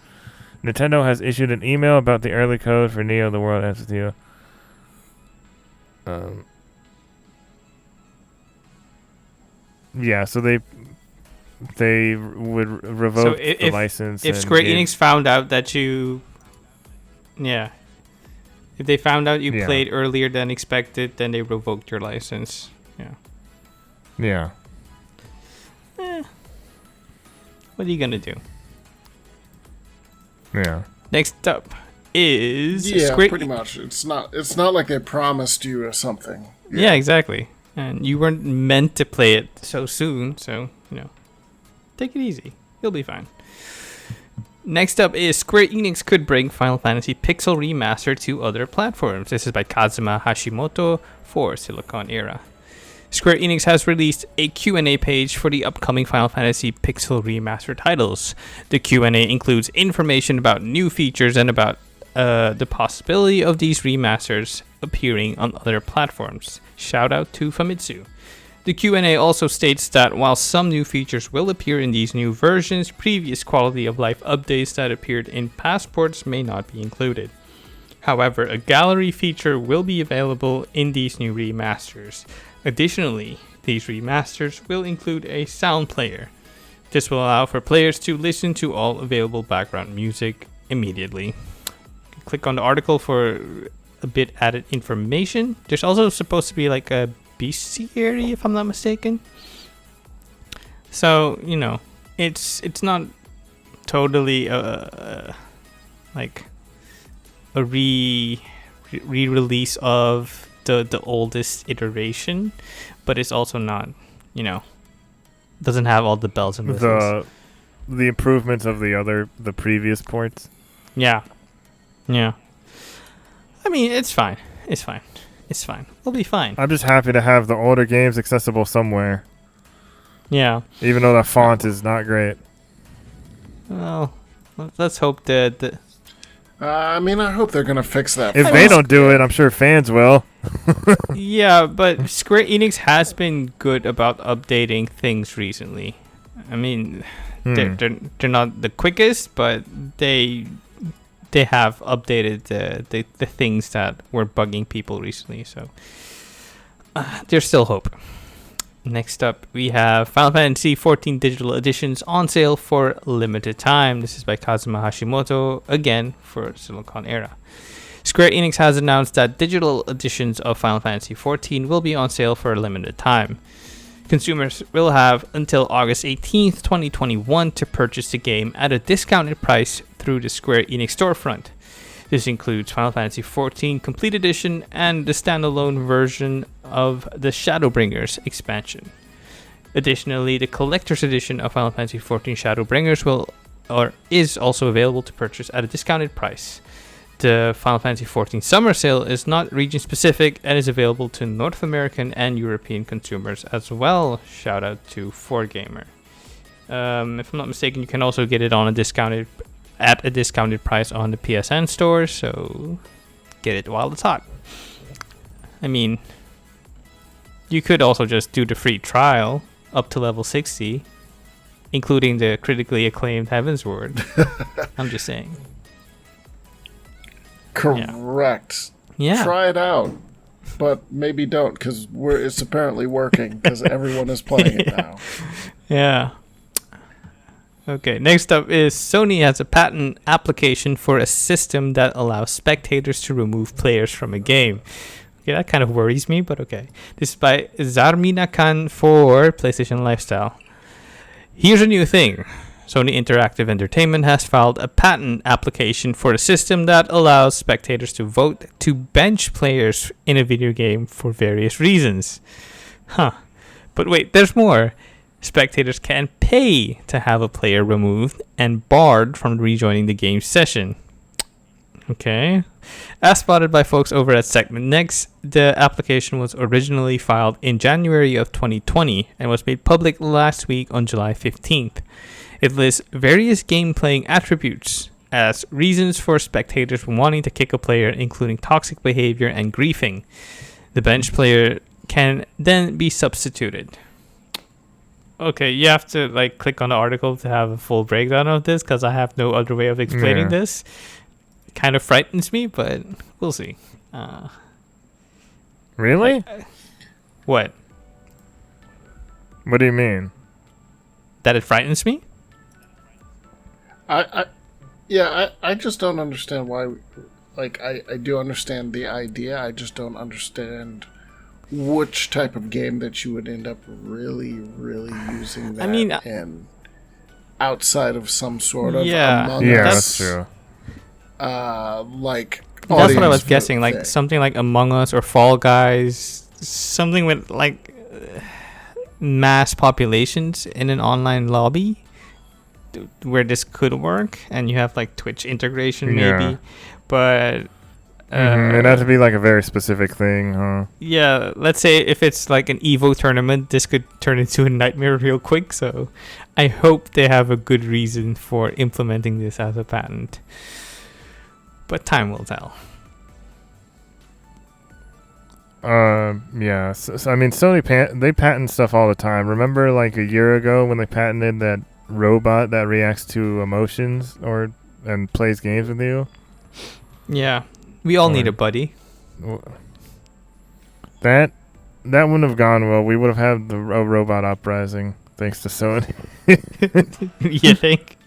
Nintendo has issued an email about the early code for Neo: The World Ends With You. Yeah, so they would revoke the license. If Square Enix found out that you... Yeah. If they found out you played earlier than expected, then they revoked your license. Yeah. Yeah. What are you gonna do? Yeah. Next up is pretty much. It's not like they promised you or something. Yeah, exactly. And you weren't meant to play it so soon, so take it easy. You'll be fine. Next up is Square Enix could bring Final Fantasy Pixel Remaster to other platforms. This is by Kazuma Hashimoto for Siliconera. Square Enix has released a Q&A page for the upcoming Final Fantasy Pixel Remaster titles. The Q&A includes information about new features and about the possibility of these remasters appearing on other platforms. Shout out to Famitsu. The Q&A also states that while some new features will appear in these new versions, previous quality of life updates that appeared in past ports may not be included. However, a gallery feature will be available in these new remasters. Additionally, these remasters will include a sound player. This will allow for players to listen to all available background music immediately. Click on the article for a bit added information. There's also supposed to be like a bestiary, if I'm not mistaken. So, it's not totally like a re-release of the oldest iteration, but it's also not, doesn't have all the bells and whistles. The improvements of the previous ports. Yeah. I mean, it's fine. We'll be fine. I'm just happy to have the older games accessible somewhere. Yeah. Even though the font is not great. Well, let's hope that. I mean, I hope they're gonna fix that. If they don't do it, I'm sure fans will. Yeah, but Square Enix has been good about updating things recently. I mean, they're not the quickest, but they have updated the things that were bugging people recently. So there's still hope. Next up, we have Final Fantasy XIV Digital Editions on sale for limited time. This is by Kazuma Hashimoto, again for Siliconera. Square Enix has announced that digital editions of Final Fantasy XIV will be on sale for a limited time. Consumers will have until August 18th, 2021 to purchase the game at a discounted price through the Square Enix storefront. This includes Final Fantasy XIV Complete Edition and the standalone version of the Shadowbringers expansion. Additionally, the Collector's Edition of Final Fantasy XIV Shadowbringers is also available to purchase at a discounted price. The Final Fantasy XIV Summer Sale is not region-specific and is available to North American and European consumers as well. Shout out to 4Gamer. If I'm not mistaken, you can also get it at a discounted price on the PSN store, so get it while it's hot. I mean, you could also just do the free trial up to level 60, including the critically acclaimed Heavensward. I'm just saying. Correct. Yeah. Try it out, but maybe don't, because it's apparently working, because everyone is playing it now. Yeah. Okay, next up is Sony has a patent application for a system that allows spectators to remove players from a game. Okay, that kind of worries me, but okay. This is by Zarmina Khan for PlayStation Lifestyle. Here's a new thing. Sony Interactive Entertainment has filed a patent application for a system that allows spectators to vote to bench players in a video game for various reasons. But wait, there's more. Spectators can pay to have a player removed and barred from rejoining the game session. Okay. As spotted by folks over at Segment Next, the application was originally filed in January of 2020 and was made public last week on July 15th. It lists various game-playing attributes as reasons for spectators wanting to kick a player, including toxic behavior and griefing. The bench player can then be substituted. Okay, you have to click on the article to have a full breakdown of this, because I have no other way of explaining this. It kind of frightens me, but we'll see. Really? What? What do you mean? That it frightens me? I just don't understand why. I do understand the idea. I just don't understand which type of game that you would end up really, really using that in outside of some sort of Among Us. That's true. That's what I was guessing. Thing. Something like Among Us or Fall Guys, something with mass populations in an online lobby where this could work, and you have Twitch integration maybe, but it'd have to be a very specific thing, huh? Yeah, let's say if it's an Evo tournament, this could turn into a nightmare real quick, so I hope they have a good reason for implementing this as a patent. But time will tell. Yeah. So I mean, Sony they patent stuff all the time. Remember, a year ago when they patented that robot that reacts to emotions and plays games with you? Yeah. We all need a buddy. That wouldn't have gone well. We would have had a robot uprising thanks to Sony. You think?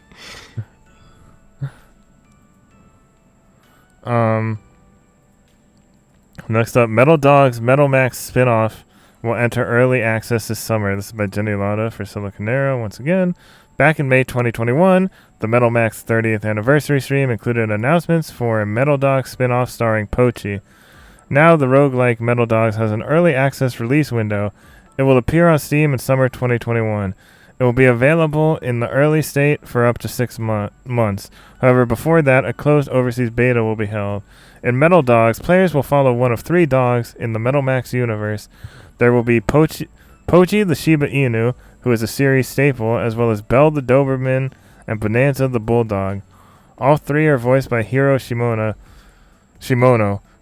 Next up, Metal Dogs Metal Max spin-off will enter early access this summer. This is by Jenni Lada for Siliconera once again. Back in May 2021, the Metal Max 30th anniversary stream included announcements for a Metal Dogs spin-off starring Pochi. Now the roguelike Metal Dogs has an early access release window. It will appear on Steam in summer 2021. It will be available in the early state for up to 6 months. However, before that, a closed overseas beta will be held. In Metal Dogs, players will follow one of 3 dogs in the Metal Max universe. There will be Pochi the Shiba Inu, who is a series staple, as well as Belle the Doberman and Bonanza the Bulldog. All 3 are voiced by Hiro Shimono,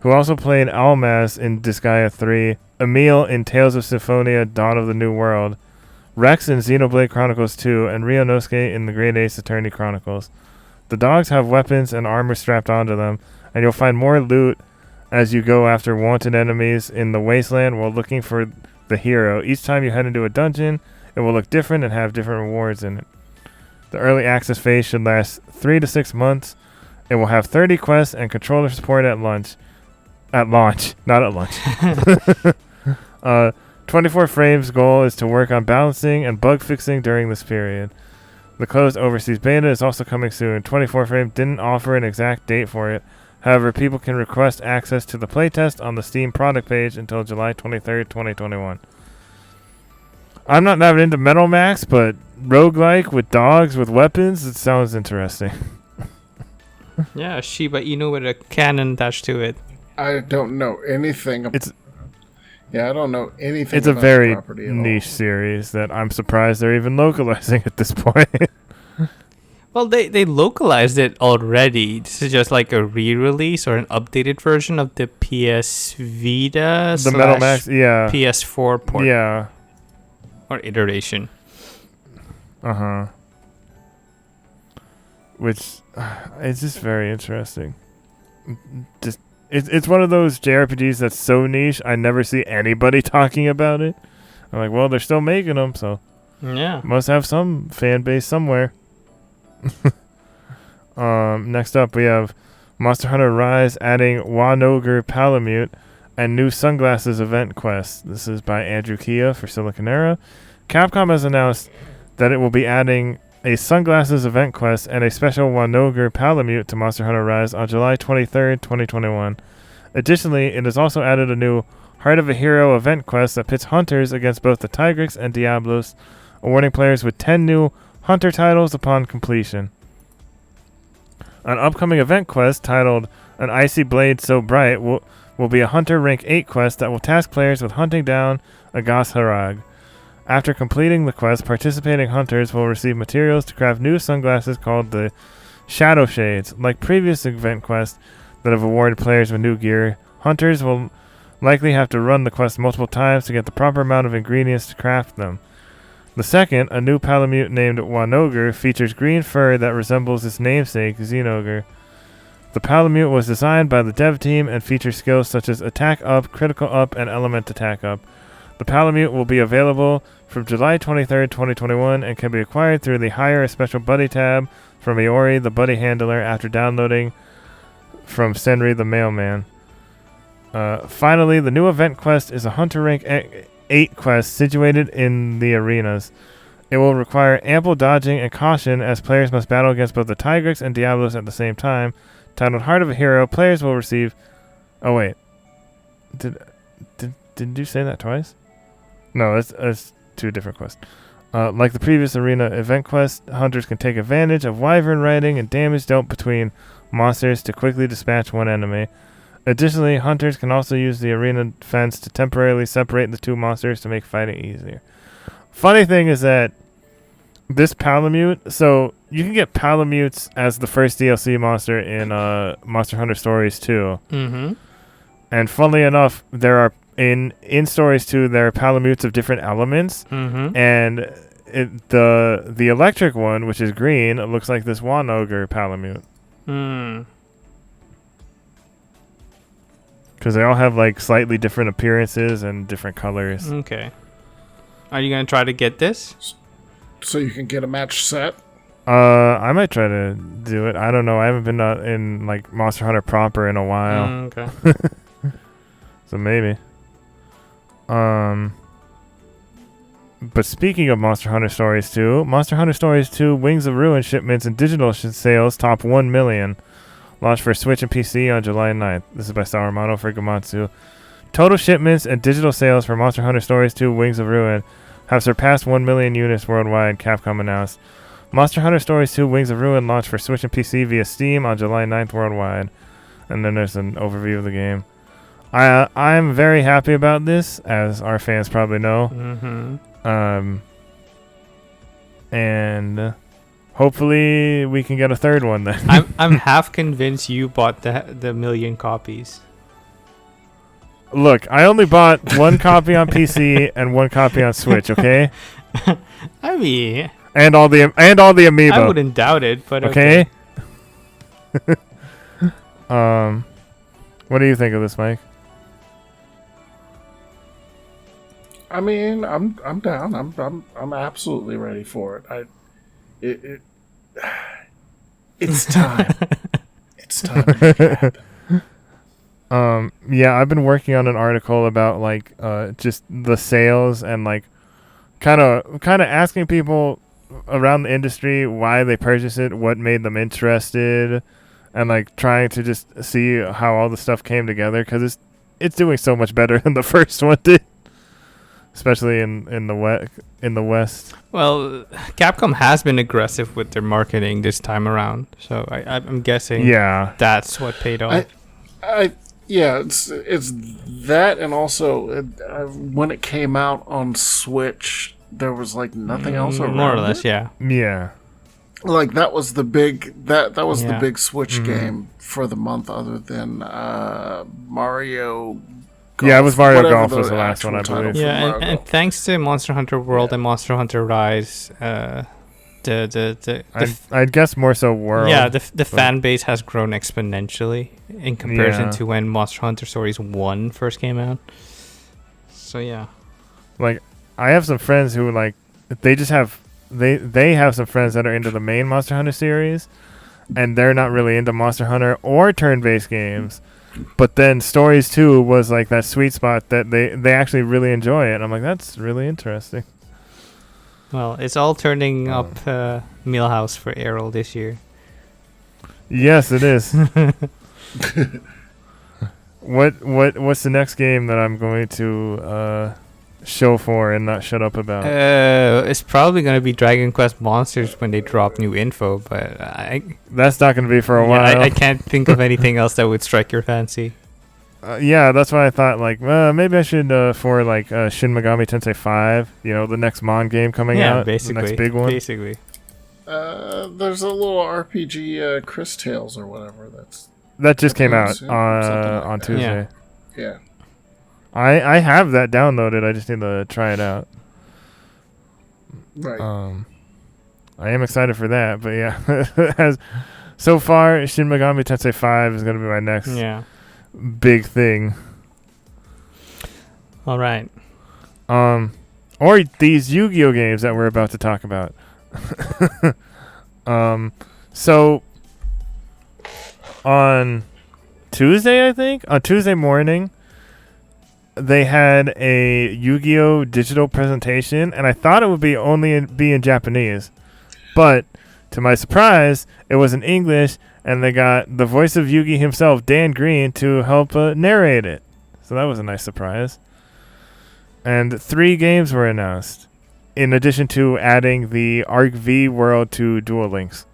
who also played Almaz in Disgaea 3, Emil in Tales of Symphonia Dawn of the New World, Rex in Xenoblade Chronicles 2, and Ryunosuke in the Great Ace Attorney Chronicles. The dogs have weapons and armor strapped onto them, and you'll find more loot as you go after wanted enemies in the wasteland while looking for the hero. Each time you head into a dungeon, it will look different and have different rewards in it. The early access phase should last 3 to 6 months. It will have 30 quests and controller support at launch. At launch, not at lunch. 24 Frames' goal is to work on balancing and bug fixing during this period. The closed overseas beta is also coming soon. 24 Frame didn't offer an exact date for it. However, people can request access to the playtest on the Steam product page until July 23rd, 2021. I'm not that into Metal Max, but roguelike with dogs with weapons, it sounds interesting. Yeah, Shiba Inu with a cannon attached to it. I don't know anything. I don't know anything. It's a about very the property at niche all. series that I'm surprised they're even localizing at this point. Well, they localized it already. This is just like a re-release or an updated version of the PS Vita The Metal Max, yeah. PS4 port Yeah. or iteration. Uh-huh. Which, it's just very interesting. Just It's one of those JRPGs that's so niche, I never see anybody talking about it. I'm like, well, they're still making them, so Yeah. must have some fan base somewhere. Next up, we have Monster Hunter Rise adding Wanoger Palamute and new sunglasses event quest. This is by Andrew Kia for Siliconera. Capcom has announced that it will be adding a sunglasses event quest and a special Wanoger Palamute to Monster Hunter Rise on July 23rd, 2021. Additionally, it has also added a new Heart of a Hero event quest that pits hunters against both the Tigrex and Diablos, awarding players with 10 new hunter titles upon completion. An upcoming event quest titled An Icy Blade So Bright will be a Hunter Rank 8 quest that will task players with hunting down a Gosharag. After completing the quest, participating hunters will receive materials to craft new sunglasses called the Shadow Shades. Like previous event quests that have awarded players with new gear, hunters will likely have to run the quest multiple times to get the proper amount of ingredients to craft them. The second, a new Palamute named Wanoger, features green fur that resembles its namesake, Xenoger. The Palamute was designed by the dev team and features skills such as Attack Up, Critical Up, and Element Attack Up. The Palamute will be available from July 23rd, 2021, and can be acquired through the Hire a Special Buddy tab from Iori, the Buddy Handler, after downloading from Senri the Mailman. Finally, the new event quest is a Hunter Rank 8 quest situated in the arenas. It will require ample dodging and caution as players must battle against both the Tigrex and Diablos at the same time. Titled Heart of a Hero, players will receive... Oh, wait. Did you say that twice? No, that's 2 different quests. Like the previous arena event quest, hunters can take advantage of wyvern riding and damage dealt between monsters to quickly dispatch one enemy. Additionally, hunters can also use the arena fence to temporarily separate the 2 monsters to make fighting easier. Funny thing is that this Palamute, so you can get Palamutes as the first DLC monster in Monster Hunter Stories 2. Mm-hmm. And funnily enough, there are in Stories 2 there are Palamutes of different elements. Mm-hmm. And the electric one, which is green, it looks like this Wanoger Palamute. Mm. Because they all have like slightly different appearances and different colors. Okay. Are you going to try to get this? So you can get a match set. I might try to do it. I don't know. I haven't been in like Monster Hunter proper in a while. Okay. So maybe. But speaking of Monster Hunter Stories 2, Monster Hunter Stories 2 Wings of Ruin shipments and digital sales top 1 million. Launched for Switch and PC on July 9th. This is by Saruman for Gamatsu. Total shipments and digital sales for Monster Hunter Stories 2 Wings of Ruin have surpassed 1 million units worldwide, Capcom announced. Monster Hunter Stories 2 Wings of Ruin launched for Switch and PC via Steam on July 9th worldwide. And then there's an overview of the game. I'm very happy about this, as our fans probably know. Mm-hmm. And hopefully we can get a third one then. I'm half convinced you bought the million copies. Look, I only bought one copy on PC and one copy on Switch, okay? I mean, And all the amiibo. I wouldn't doubt it, but okay. What do you think of this, Mike? I mean, I'm down. I'm absolutely ready for it. It's time. It's time to make it happen. Yeah, I've been working on an article about like just the sales and like kind of asking people around the industry why they purchased it, what made them interested, and like trying to just see how all the stuff came together, because it's doing so much better than the first one did, especially in the West. Well, Capcom has been aggressive with their marketing this time around, so I'm guessing that's what paid off. Yeah, it's that, and also when it came out on Switch, there was like nothing else around more or less, it. Yeah. Like that was the big the big Switch game for the month, other than Mario Golf. Yeah, it was Mario Golf was the last one, I believe. Yeah, and thanks to Monster Hunter World and Monster Hunter Rise, I'd guess more so World. Yeah, the fan base has grown exponentially in comparison to when Monster Hunter Stories 1 first came out. So yeah. Like, I have some friends who like they just have they have some friends that are into the main Monster Hunter series, and they're not really into Monster Hunter or turn-based games. But then Stories 2 was like that sweet spot that they actually really enjoy it. And I'm like, that's really interesting. Well, it's all turning up Millhouse for Erroll this year. Yes, it is. What's the next game that I'm going to show for and not shut up about? It's probably going to be Dragon Quest Monsters when they drop new info, but that's not going to be for a while. I can't think of anything else that would strike your fancy. Yeah, that's why I thought like maybe I should for like Shin Megami Tensei 5, the next Mon game coming out, basically, the next big one. Basically. There's a little RPG, Chris Tales or whatever that just came out on Tuesday. Yeah. I have that downloaded. I just need to try it out. Right. I am excited for that, but yeah, so far Shin Megami Tensei 5 is going to be my next big thing. All right. Or these Yu-Gi-Oh games that we're about to talk about. So on Tuesday morning, they had a Yu-Gi-Oh digital presentation, and I thought it would be be in Japanese, but to my surprise, it was in English, and they got the voice of Yugi himself, Dan Green, to help narrate it. So that was a nice surprise. And 3 games were announced, in addition to adding the Arc V world to Duel Links.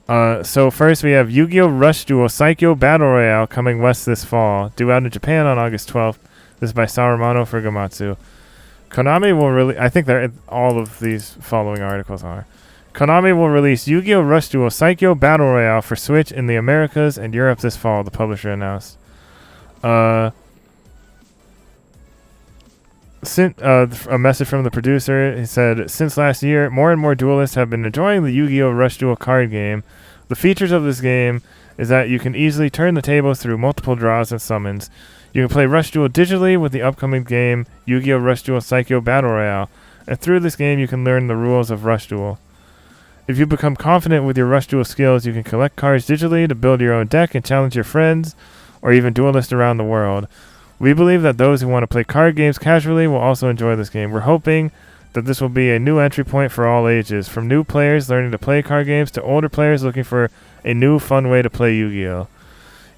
So first we have Yu-Gi-Oh! Rush Duel Psycho Battle Royale coming west this fall, due out in Japan on August 12th. This is by Sarumano Fugamatsu. Konami will I think all of these following articles are. Konami will release Yu-Gi-Oh! Rush Duel Psycho Battle Royale for Switch in the Americas and Europe this fall, the publisher announced. A message from the producer. He said, since last year, more and more duelists have been enjoying the Yu-Gi-Oh! Rush Duel card game. The features of this game is that you can easily turn the tables through multiple draws and summons. You can play Rush Duel digitally with the upcoming game Yu-Gi-Oh! Rush Duel Psycho Battle Royale, and through this game you can learn the rules of Rush Duel. If you become confident with your Rush Duel skills, you can collect cards digitally to build your own deck and challenge your friends, or even duelists around the world. We believe that those who want to play card games casually will also enjoy this game. We're hoping that this will be a new entry point for all ages, from new players learning to play card games to older players looking for a new fun way to play Yu-Gi-Oh!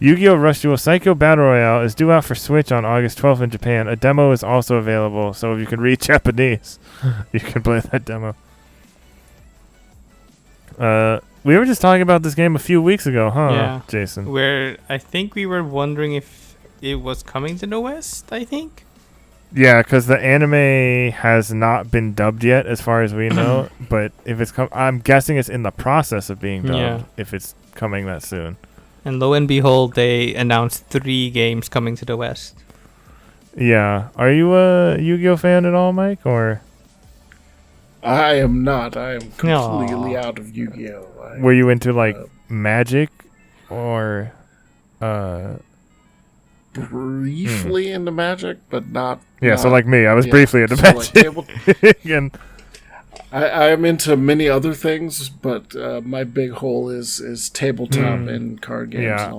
Yu-Gi-Oh! Rush Duel Psycho Battle Royale is due out for Switch on August 12th in Japan. A demo is also available, so if you can read Japanese, you can play that demo. We were just talking about this game a few weeks ago, huh, Yeah. Jason? Where I think we were wondering if it was coming to the West, I think. Yeah, because the anime has not been dubbed yet, as far as we know. But if it's I'm guessing it's in the process of being dubbed. Yeah. If it's coming that soon. And lo and behold, they announced 3 games coming to the West. Yeah, are you a Yu-Gi-Oh fan at all, Mike? Or I am not. I am completely Aw. out of Yu-Gi-Oh. were you into like Magic, or Briefly into Magic, but not. Yeah, so like me, I was yeah, briefly into so Magic. And I am into many other things, but my big hole is tabletop and card games Yeah. and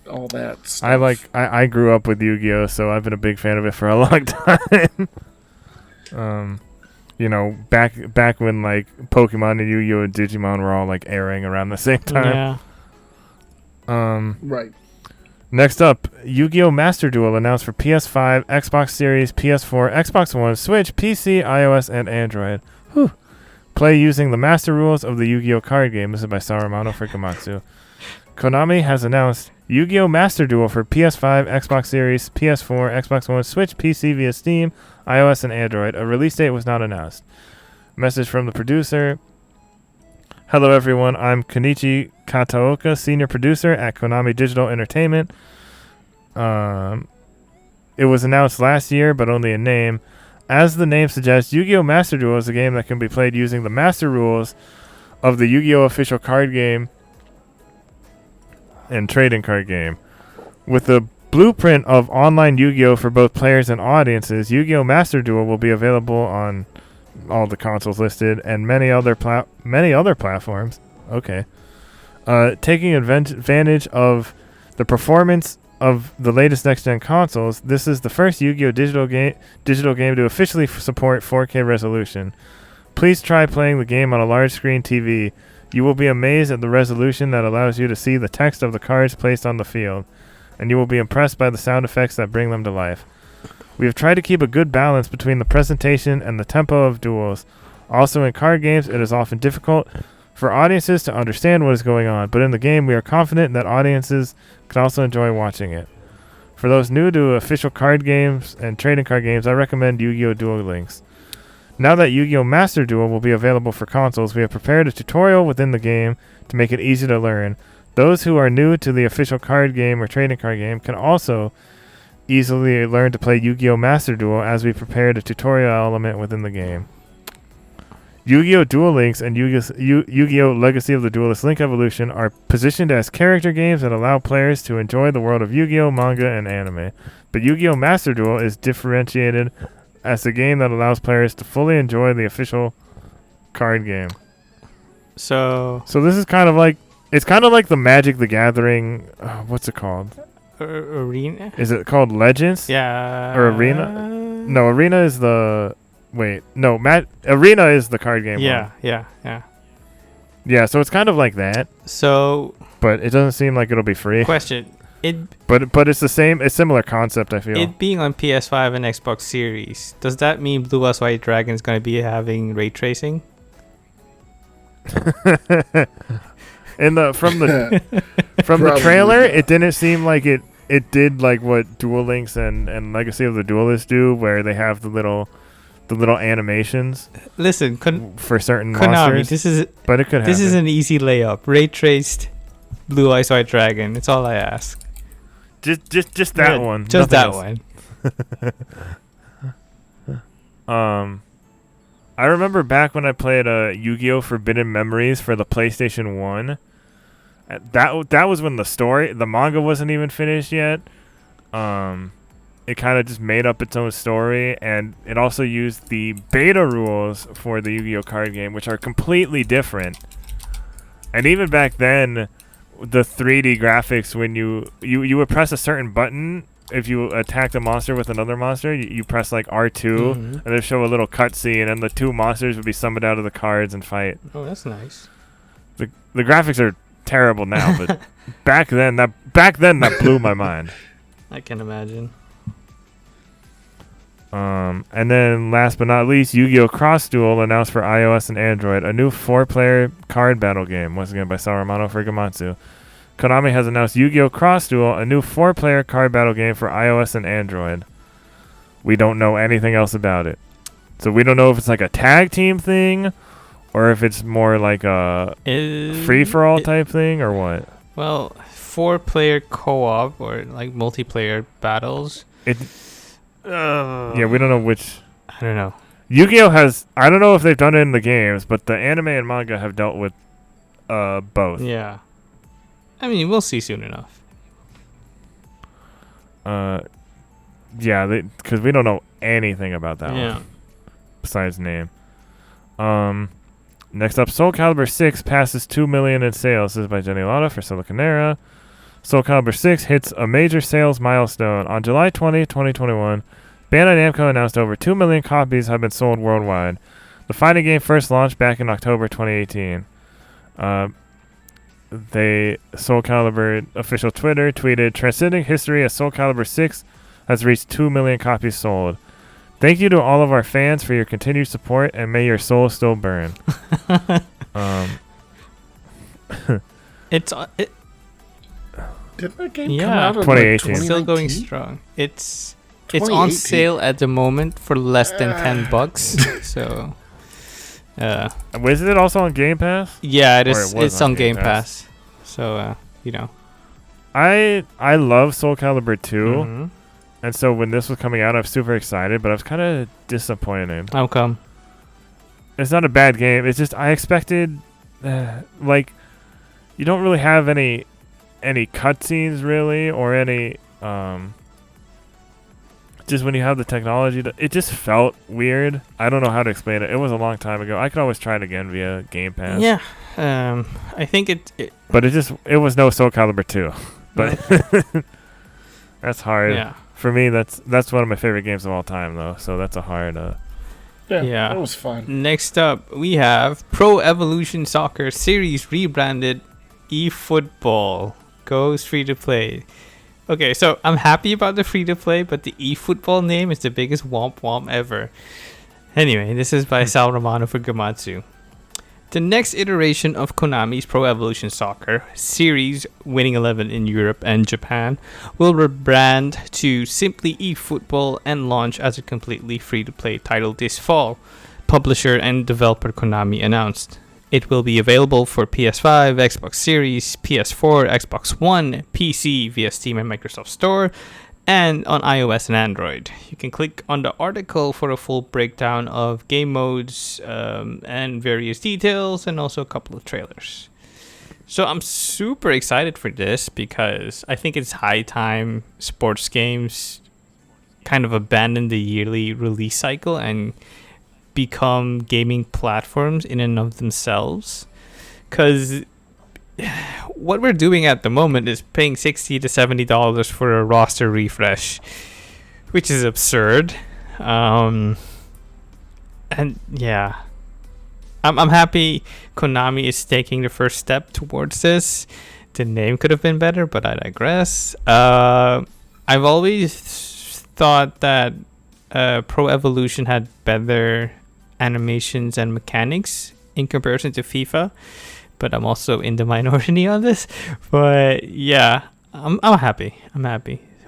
all that stuff. I grew up with Yu-Gi-Oh, so I've been a big fan of it for a long time. You know, back when like Pokemon and Yu-Gi-Oh and Digimon were all like airing around the same time. Yeah. Right. Next up, Yu-Gi-Oh! Master Duel announced for PS5, Xbox Series, PS4, Xbox One, Switch, PC, iOS, and Android. Whew. Play using the master rules of the Yu-Gi-Oh! Card game. This is by Saruman Frikamatsu. Konami has announced Yu-Gi-Oh! Master Duel for PS5, Xbox Series, PS4, Xbox One, Switch, PC via Steam, iOS, and Android. A release date was not announced. Message from the producer. Hello everyone, I'm Kenichi Kataoka, senior producer at Konami Digital Entertainment. It was announced last year, but only in name. As the name suggests, Yu-Gi-Oh! Master Duel is a game that can be played using the master rules of the Yu-Gi-Oh! Official card game and trading card game. With the blueprint of online Yu-Gi-Oh! For both players and audiences, Yu-Gi-Oh! Master Duel will be available on all the consoles listed and many other platforms. Okay. Taking advantage of the performance of the latest next-gen consoles, this is the first Yu-Gi-Oh! digital game to officially support 4K resolution. Please try playing the game on a large screen TV. You will be amazed at the resolution that allows you to see the text of the cards placed on the field, and you will be impressed by the sound effects that bring them to life. We have tried to keep a good balance between the presentation and the tempo of duels. Also, in card games, it is often difficult for audiences to understand what is going on, but in the game, we are confident that audiences can also enjoy watching it. For those new to official card games and trading card games, I recommend Yu-Gi-Oh! Duel Links. Now that Yu-Gi-Oh! Master Duel will be available for consoles, we have prepared a tutorial within the game to make it easy to learn. Those who are new to the official card game or trading card game can also easily learn to play Yu-Gi-Oh! Master Duel as we prepared a tutorial element within the game. Yu-Gi-Oh! Duel Links and Yu-Gi-Oh! Legacy of the Duelist Link Evolution are positioned as character games that allow players to enjoy the world of Yu-Gi-Oh! Manga and anime. But Yu-Gi-Oh! Master Duel is differentiated as a game that allows players to fully enjoy the official card game. So this is kind of like the Magic the Gathering. What's it called? Arena? Is it called Legends? Yeah. Or Arena? No, Arena is the... Wait, no, Arena is the card game one. Yeah. Yeah, so it's kind of like that. So... But it doesn't seem like it'll be free. Question. But it's the same, a similar concept, I feel. It being on PS5 and Xbox Series, does that mean Blue Eyes White Dragon is going to be having ray tracing? From the trailer, it didn't seem like it did like what Duel Links and Legacy of the Duelist do, where they have the little animations. Listen, for certain Konami, monsters. But it could happen. This is an easy layup. Ray traced Blue Eyes White Dragon. It's all I ask. Just that one. Just Nothing that else. one. I remember back when I played Yu-Gi-Oh! Forbidden Memories for the PlayStation 1. That was when the manga wasn't even finished yet. It kind of just made up its own story, and it also used the beta rules for the Yu-Gi-Oh! Card game, which are completely different. And even back then, the 3D graphics, when you would press a certain button, if you attacked a monster with another monster, you press like R2, and it'd show a little cutscene, and the two monsters would be summoned out of the cards and fight. Oh, that's nice. The graphics are terrible now, but back then that blew my mind. I can imagine. And then last but not least, Yu-Gi-Oh! Cross Duel announced for iOS and Android, a new 4-player card battle game, once again by Saruman Fugamatsu. Konami has announced Yu-Gi-Oh! Cross Duel, a new 4-player card battle game for iOS and Android. We don't know anything else about it. So we don't know if it's like a tag team thing, or if it's more like a free-for-all type thing, or what. Well, 4-player co-op or like multiplayer battles. Yeah, we don't know which. I don't know. Yu-Gi-Oh! has... I don't know if they've done it in the games, but the anime and manga have dealt with both. Yeah. I mean, we'll see soon enough. Yeah, because we don't know anything about that Yeah. one. Besides name. Next up, Soul Calibur 6 passes 2 million in sales. This is by Jenni Lada for Siliconera. Soul Calibur 6 hits a major sales milestone. On July 20, 2021, Bandai Namco announced over 2 million copies have been sold worldwide. The fighting game first launched back in October 2018. Soul Calibur official Twitter tweeted, "Transcending history as Soul Calibur 6 has reached 2 million copies sold. Thank you to all of our fans for your continued support, and may your soul still burn." It's Didn't that game come Yeah. out in 2018. It's still going 2019? strong. It's on 2018. sale at the moment for less than $10. So, Was it also on Game Pass? yeah, it Or is. it was It's on on Game Game Pass. So, I love Soul Calibur 2, mhm. and so when this was coming out, I was super excited, but I was kind of disappointed. How come? It's not a bad game. It's just I expected, like, you don't really have any cutscenes really, or any just when you have the technology, it just felt weird. I don't know how to explain it. It was a long time ago. I could always try it again via Game Pass. Yeah. I think it But it was no Soul Calibur 2. But that's hard. yeah. For me, that's one of my favorite games of all time, though. So that's a hard. Yeah. That was fun. Next up, we have Pro Evolution Soccer Series rebranded eFootball goes free to play. Okay, so I'm happy about the free to play, but the eFootball name is the biggest womp womp ever. Anyway, this is by Sal Romano for Gamatsu. The next iteration of Konami's Pro Evolution Soccer series, Winning 11 in Europe and Japan, will rebrand to simply eFootball and launch as a completely free-to-play title this fall, publisher and developer Konami announced. It will be available for PS5, Xbox Series, PS4, Xbox One, PC via Steam and Microsoft Store, and on iOS and Android. You can click on the article for a full breakdown of game modes and various details, and also a couple of trailers. So I'm super excited for this because I think it's high time sports games kind of abandon the yearly release cycle and become gaming platforms in and of themselves. Because what we're doing at the moment is paying $60 to $70 for a roster refresh, which is absurd. And yeah, I'm happy Konami is taking the first step towards this. The name could have been better, but I digress. I've always thought that Pro Evolution had better animations and mechanics in comparison to FIFA, but I'm also in the minority on this. But yeah, I'm happy.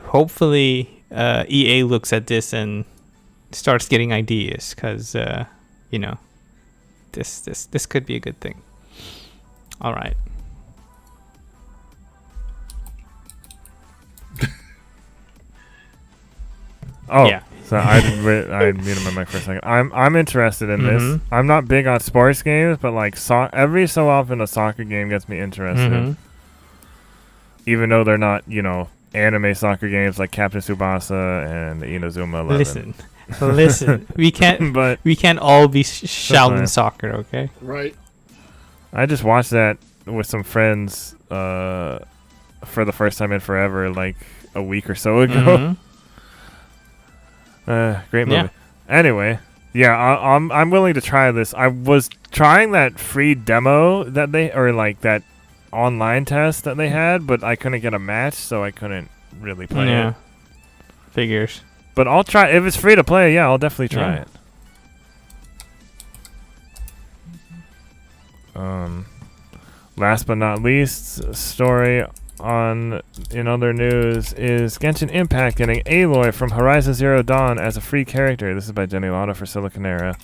Hopefully EA looks at this and starts getting ideas, because this could be a good thing. All right. Oh, yeah. So I muted my mic for a second. I'm interested in this. Mhm. I'm not big on sports games, but like every so often a soccer game gets me interested. Mhm. Even though they're not, anime soccer games like Captain Tsubasa and Inazuma 11. Listen. We can't But we can't all be Shaolin fine. soccer, okay? Right. I just watched that with some friends for the first time in forever, like a week or so ago. Mhm. Great movie. Yeah. Anyway, yeah, I'm willing to try this. I was trying that free demo that online test that they had, but I couldn't get a match, so I couldn't really play it. Figures. But I'll try. If it's free to play, yeah, I'll definitely try it. Last but not least, story in other news is Genshin Impact getting Aloy from Horizon Zero Dawn as a free character. This is by Jenni Lada for Siliconera.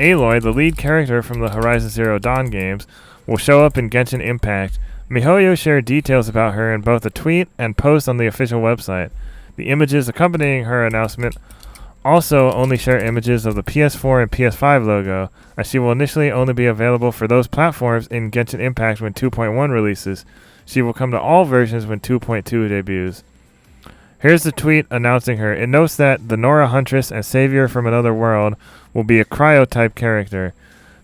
Aloy, the lead character from the Horizon Zero Dawn games, will show up in Genshin Impact. MiHoYo shared details about her in both a tweet and post on the official website. The images accompanying her announcement also only share images of the PS4 and PS5 logo, as she will initially only be available for those platforms in Genshin Impact when 2.1 releases. She will come to all versions when 2.2 debuts. Here's the tweet announcing her. It notes that the Nora Huntress and Savior from Another World will be a cryo-type character.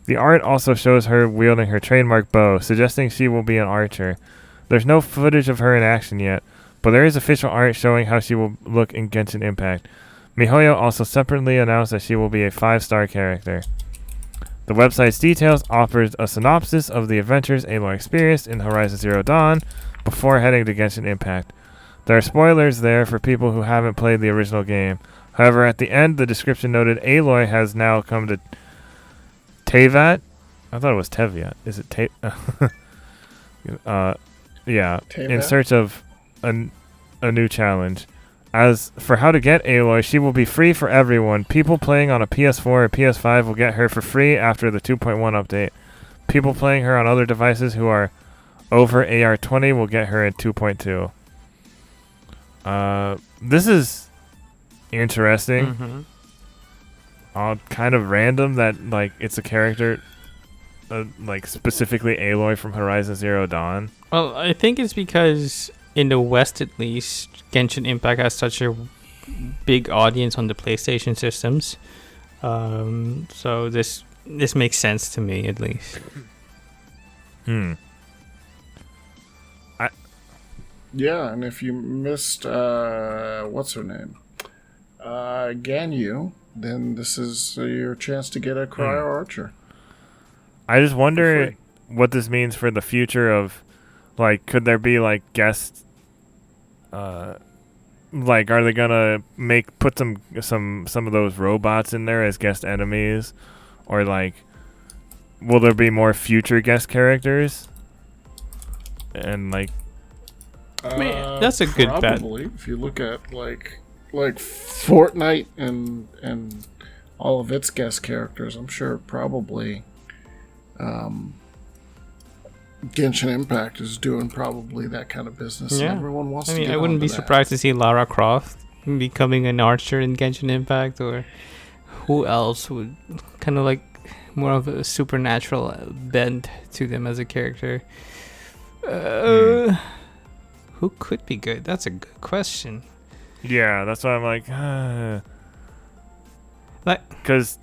The art also shows her wielding her trademark bow, suggesting she will be an archer. There's no footage of her in action yet, but there is official art showing how she will look in Genshin Impact. MiHoYo also separately announced that she will be a 5-star character. The website's details offers a synopsis of the adventures Aloy experienced in Horizon Zero Dawn before heading to Genshin Impact. There are spoilers there for people who haven't played the original game. However, at the end, the description noted Aloy has now come to Teyvat. I thought it was Teviat. Is it yeah. Teyvat? In search of a new challenge. As for how to get Aloy, she will be free for everyone. People playing on a PS4 or PS5 will get her for free after the 2.1 update. People playing her on other devices who are over AR20 will get her at 2.2. This is interesting. Kind of random that like it's a character like specifically Aloy from Horizon Zero Dawn. Well, I think it's because in the West at least, Genshin Impact has such a big audience on the PlayStation systems. So this makes sense to me at least. Yeah, and if you missed what's her name? Ganyu, then this is your chance to get a cryo archer. I just wonder what this means for the future of, like, could there be like guests? Like, are they gonna put some of those robots in there as guest enemies, or like, will there be more future guest characters? And like, I mean, that's a good bet. Probably, if you look at like Fortnite and all of its guest characters, I'm sure probably Genshin Impact is doing probably that kind of business. Yeah. And everyone wants to get I wouldn't be surprised to see Lara Croft becoming an archer in Genshin Impact, or who else would kind of like more of a supernatural bent to them as a character. Who could be good? That's a good question. yeah, that's why I'm like, Like, because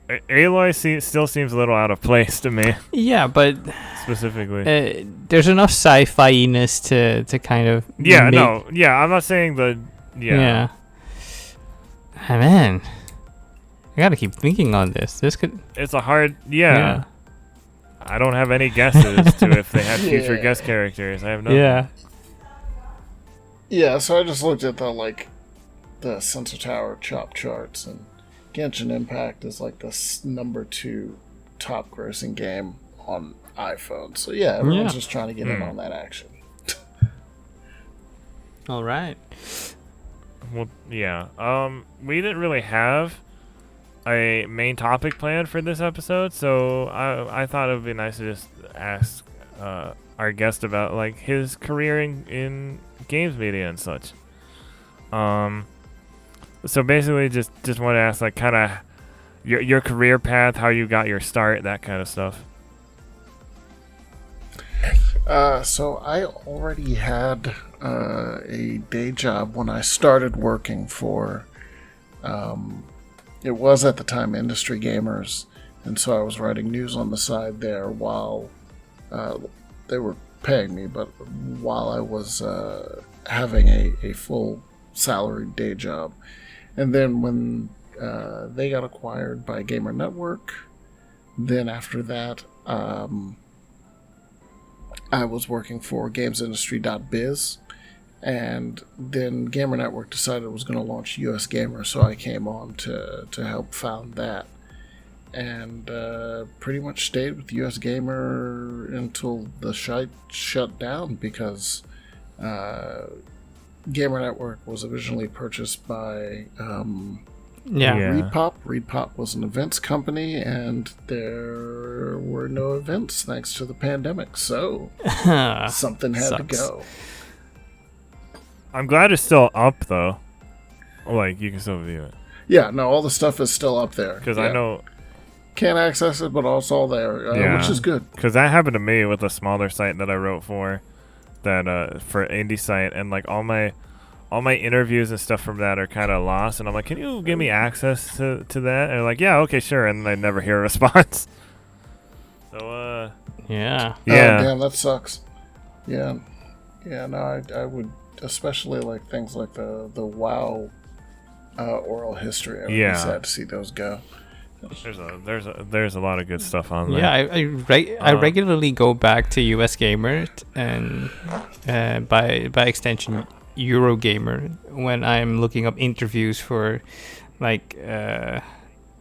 Aloy still seems a little out of place to me. yeah, but specifically, there's enough sci-fi-ness to kind of yeah, make, I'm not saying yeah. Ah, man, I gotta keep thinking on this. This could. it's a hard yeah. I don't have any guesses to if they have future guest characters. I have no. Yeah. Yeah, so I just looked at the Sensor Tower chop charts, and Genshin Impact is like the number 2 top grossing game on iPhone. So yeah, everyone's just trying to get in on that action. All right. Well, yeah. We didn't really have a main topic planned for this episode, so I thought it would be nice to just ask our guest about like his career in games media and such. So basically, just want to ask like kind of your career path, how you got your start, that kind of stuff. So I already had a day job when I started working for. It was at the time Industry Gamers, and so I was writing news on the side there while they were paying me, but while I was having a full salaried day job. And then when they got acquired by Gamer Network, then after that, I was working for gamesindustry.biz, and then Gamer Network decided it was going to launch US Gamer, so I came on to help found that. And pretty much stayed with US Gamer until the site shut down, because Gamer Network was originally purchased by ReadPop. ReadPop was an events company, and there were no events thanks to the pandemic, so something had to go. I'm glad it's still up, though. Like, you can still view it. Yeah, no, all the stuff is still up there. Because I know... Can't access it, but it's all there, which is good. Because that happened to me with a smaller site that I wrote for indie site, and like all my interviews and stuff from that are kind of lost, and I'm like, can you give me access to that? And they're like, yeah, okay, sure, and I never hear a response. So yeah. Oh, damn, that sucks. Yeah, no, I would, especially like things like the WoW oral history. I would be sad to see those go. There's a lot of good stuff on there. Yeah, I regularly go back to US Gamer and by extension Eurogamer when I'm looking up interviews for like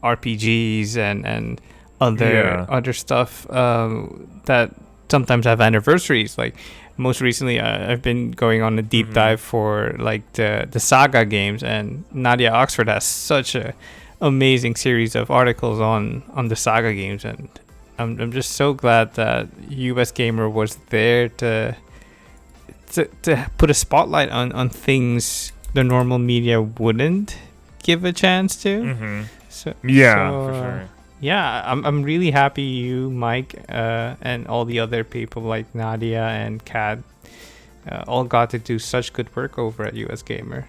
RPGs and other stuff that sometimes have anniversaries. Like most recently, I've been going on a deep dive for like the Saga games, and Nadia Oxford has such a amazing series of articles on the Saga games, and I'm just so glad that US Gamer was there to put a spotlight on things the normal media wouldn't give a chance to. For sure. Yeah, I'm really happy you, Mike, and all the other people like Nadia and Kat all got to do such good work over at US Gamer.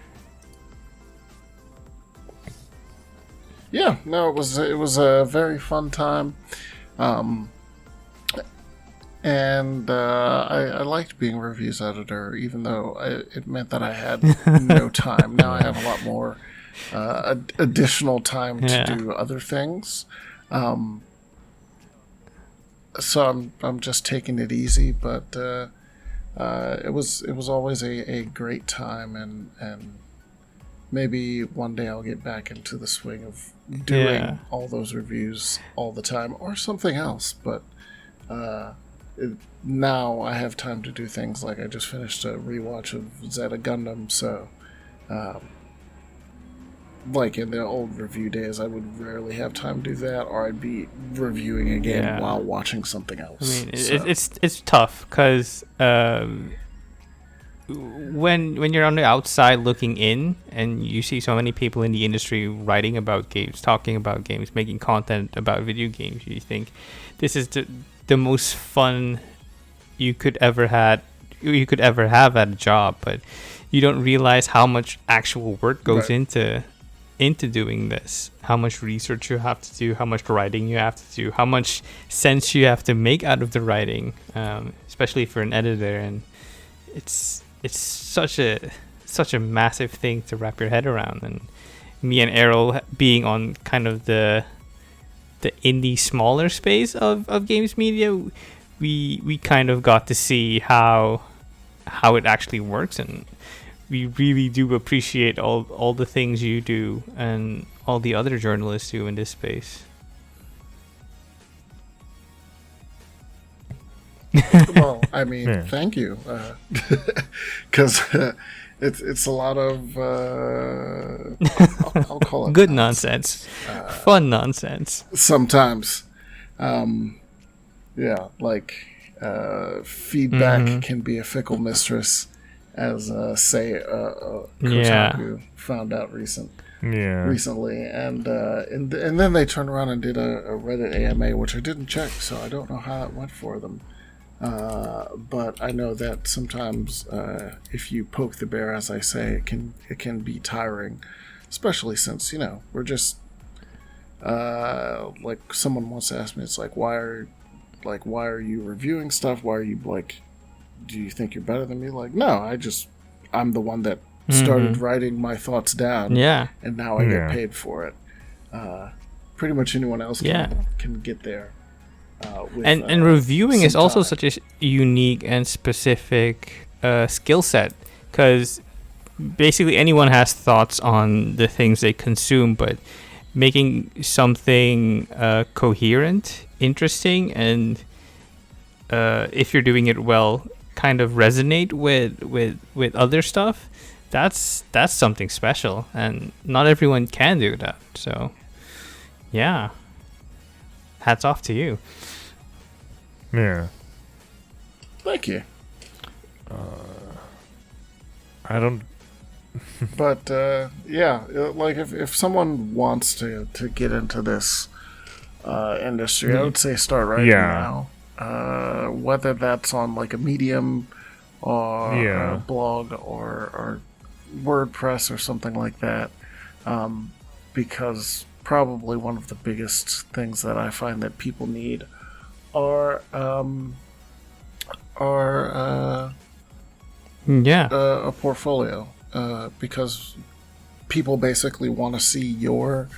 Yeah, no, it was a very fun time, and I liked being reviews editor, even though it meant that I had no time. Now I have a lot more additional time to do other things, so I'm just taking it easy. But it was always a great time, and maybe one day I'll get back into the swing of doing all those reviews all the time, or something else. But now I have time to do things like I just finished a rewatch of Zeta Gundam, so like in the old review days, I would rarely have time to do that, or I'd be reviewing a game while watching something else. I mean, it's tough because when you're on the outside looking in and you see so many people in the industry writing about games, talking about games, making content about video games, you think this is the most fun you could ever have at a job, but you don't realize how much actual work goes into doing this, how much research you have to do, how much writing you have to do, how much sense you have to make out of the writing, especially for an editor. And it's such a massive thing to wrap your head around. And me and Erroll being on kind of the indie smaller space of games media, we kind of got to see how it actually works, and we really do appreciate all the things you do and all the other journalists do in this space. Well, I mean, thank you, because it's a lot of I'll call it good nonsense, fun nonsense. Sometimes, feedback can be a fickle mistress, as Kotaku found out recently, and then they turned around and did a Reddit AMA, which I didn't check, so I don't know how that went for them. But I know that sometimes if you poke the bear, as I say, it can be tiring, especially since we're just like someone once asked me, it's like why are you reviewing stuff? Why are you like? Do you think you're better than me? Like, no, I'm the one that started writing my thoughts down. Yeah. And now I get paid for it. Pretty much anyone else can get there. And reviewing is also time. such a unique and specific skill set, because basically anyone has thoughts on the things they consume, but making something coherent, interesting, and if you're doing it well, kind of resonate with other stuff, that's something special, and not everyone can do that. So yeah, hats off to you. Yeah. Thank you. I don't. But yeah, like if someone wants to get into this industry, I would say start writing now. Whether that's on like a Medium or a blog or WordPress or something like that, because probably one of the biggest things that I find that people need are a portfolio, because people basically want to see your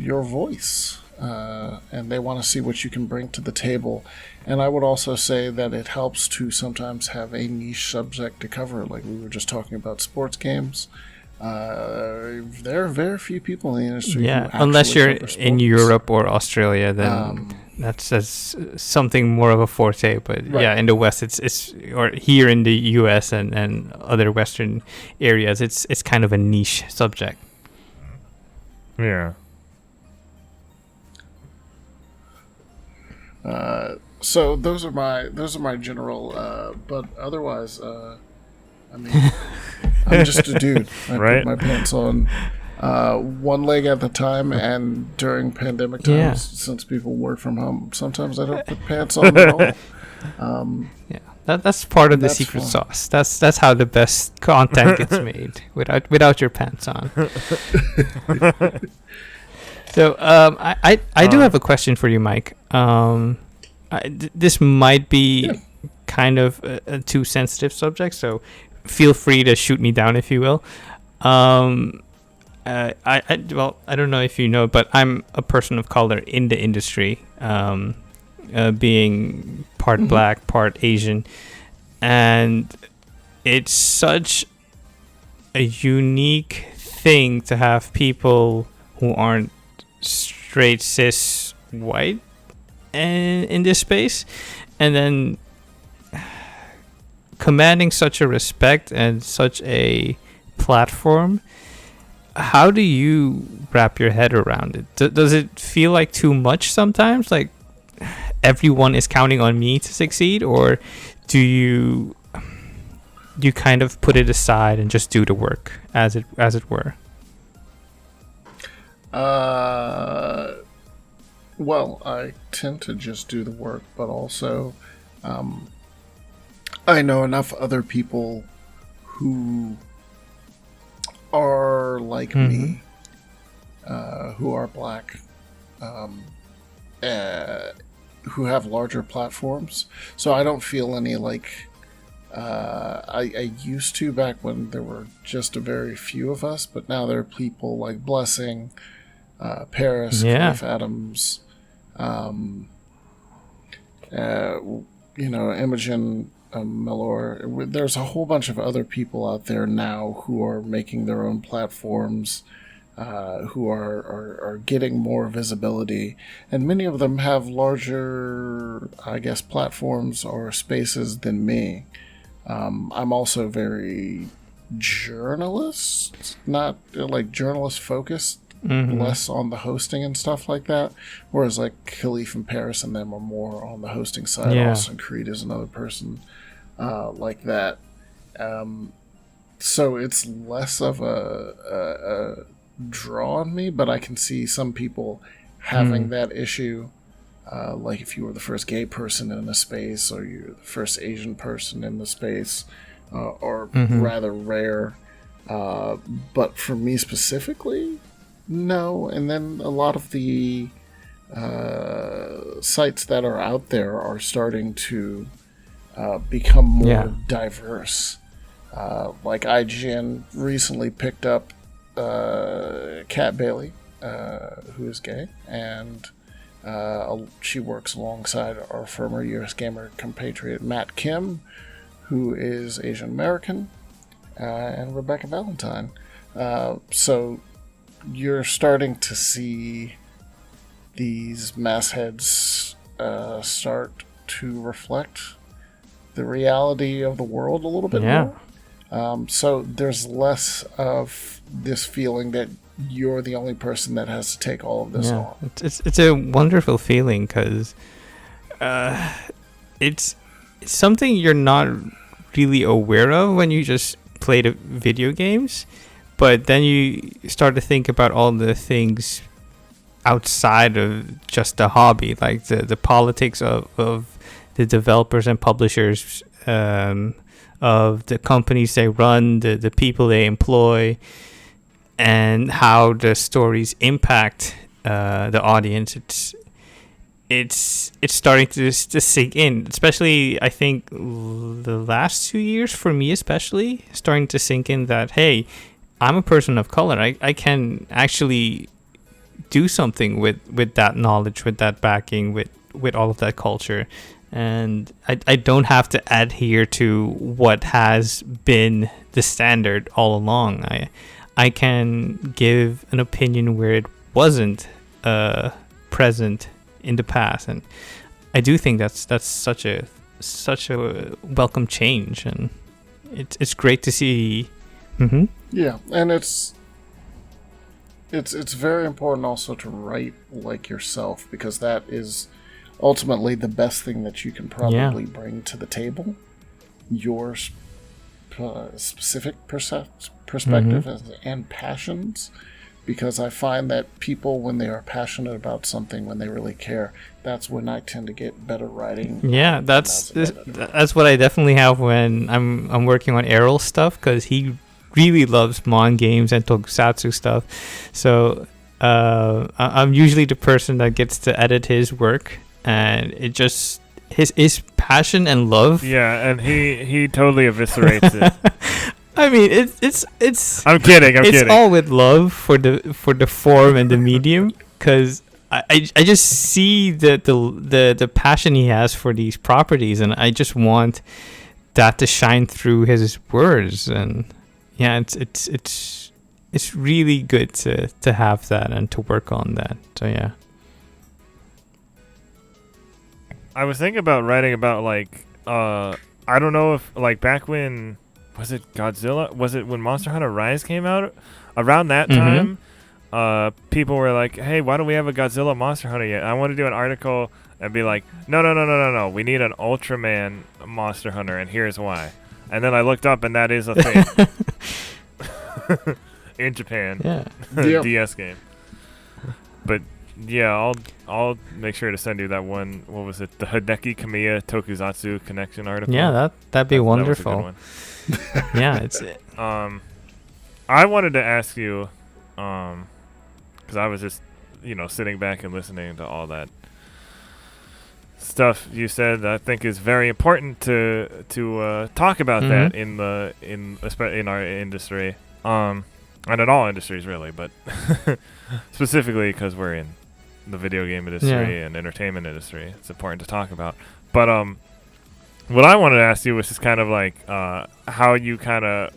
voice, and they want to see what you can bring to the table. And I would also say that it helps to sometimes have a niche subject to cover, like we were just talking about sports games. There are very few people in the industry. Yeah, who unless you're cover in sports. Europe or Australia, then that's something more of a forte. But yeah, in the West, it's or here in the US and other Western areas, it's kind of a niche subject. Yeah. So those are my general. But otherwise, I mean, I'm just a dude. I Right. put my pants on one leg at a time, and during pandemic times, since people work from home, sometimes I don't put pants on at all. That's part of the That's secret fun. sauce. That's how the best content gets made without your pants on. So I do have a question for you, Mike. This might be kind of a too sensitive subject, so feel free to shoot me down if you will. I don't know if you know, but I'm a person of color in the industry, being part black, part Asian, and it's such a unique thing to have people who aren't straight cis white in this space, and then commanding such a respect and such a platform. How do you wrap your head around it? Does it feel like too much sometimes, like everyone is counting on me to succeed, or do you kind of put it aside and just do the work as it were? Well, I tend to just do the work, but also I know enough other people who are like me, who are black, who have larger platforms. So I don't feel any like I used to back when there were just a very few of us, but now there are people like Blessing, Paris, Cliff Adams, Imogen Mellor. There's a whole bunch of other people out there now who are making their own platforms, who are getting more visibility, and many of them have larger, I guess, platforms or spaces than me. I'm also very journalist, not like journalist focused, less on the hosting and stuff like that. Whereas like Khalif and Paris and them are more on the hosting side. Austin Creed is another person like that. So it's less of a draw on me, but I can see some people having that issue. Like if you were the first gay person in the space, or you're the first Asian person in the space, or rather rare. But for me specifically, no. And then a lot of the sites that are out there are starting to become more diverse. Like IGN recently picked up Kat Bailey, who is gay, and She works alongside our former US Gamer compatriot Matt Kim, who is Asian American, and Rebecca Valentine. So you're starting to see these mastheads start to reflect the reality of the world a little bit more. So there's less of this feeling that you're the only person that has to take all of this on. It's a wonderful feeling because it's something you're not really aware of when you just play the video games, but then you start to think about all the things outside of just the hobby, like the politics of the developers and publishers, of the companies they run, the people they employ, and how the stories impact the audience. It's starting to sink in, especially I think the last 2 years for me, especially starting to sink in that, hey, I'm a person of color. I can actually do something with that knowledge, with that backing, with all of that culture. And I don't have to adhere to what has been the standard all along. I can give an opinion where it wasn't present in the past, and I do think that's such a welcome change, and it's great to see. Mm-hmm. Yeah, and it's very important also to write like yourself, because that is ultimately the best thing that you can probably bring to the table. Your specific perspective and passions, because I find that people, when they are passionate about something, when they really care, that's when I tend to get better writing. Yeah, that's what I definitely have when I'm working on Erroll stuff, because he really loves Mon games and tokusatsu stuff. So I'm usually the person that gets to edit his work, and it just his passion and love. Yeah, and he totally eviscerates it. I mean, it's. I'm kidding. It's all with love for the form and the medium, because I just see the passion he has for these properties, and I just want that to shine through his words. And yeah, it's really good to have that and to work on that. So yeah. I was thinking about writing about, like, I don't know if, like, back when, was it Godzilla? Was it when Monster Hunter Rise came out? Around that time, people were like, hey, why don't we have a Godzilla Monster Hunter yet? I want to do an article and be like, no. We need an Ultraman Monster Hunter, and here's why. And then I looked up, and that is a thing. In Japan. Yeah. DS game. But yeah, I'll make sure to send you that one. What was it? The Hideki Kamiya Tokusatsu Connection article. Yeah, that'd be wonderful. That was a good one. Yeah, it's. I wanted to ask you, because I was just, sitting back and listening to all that stuff you said that I think is very important to talk about that in our industry, and in all industries really, but specifically because we're in the video game industry and entertainment industry, it's important to talk about. But what I wanted to ask you was just kind of like how you kind of,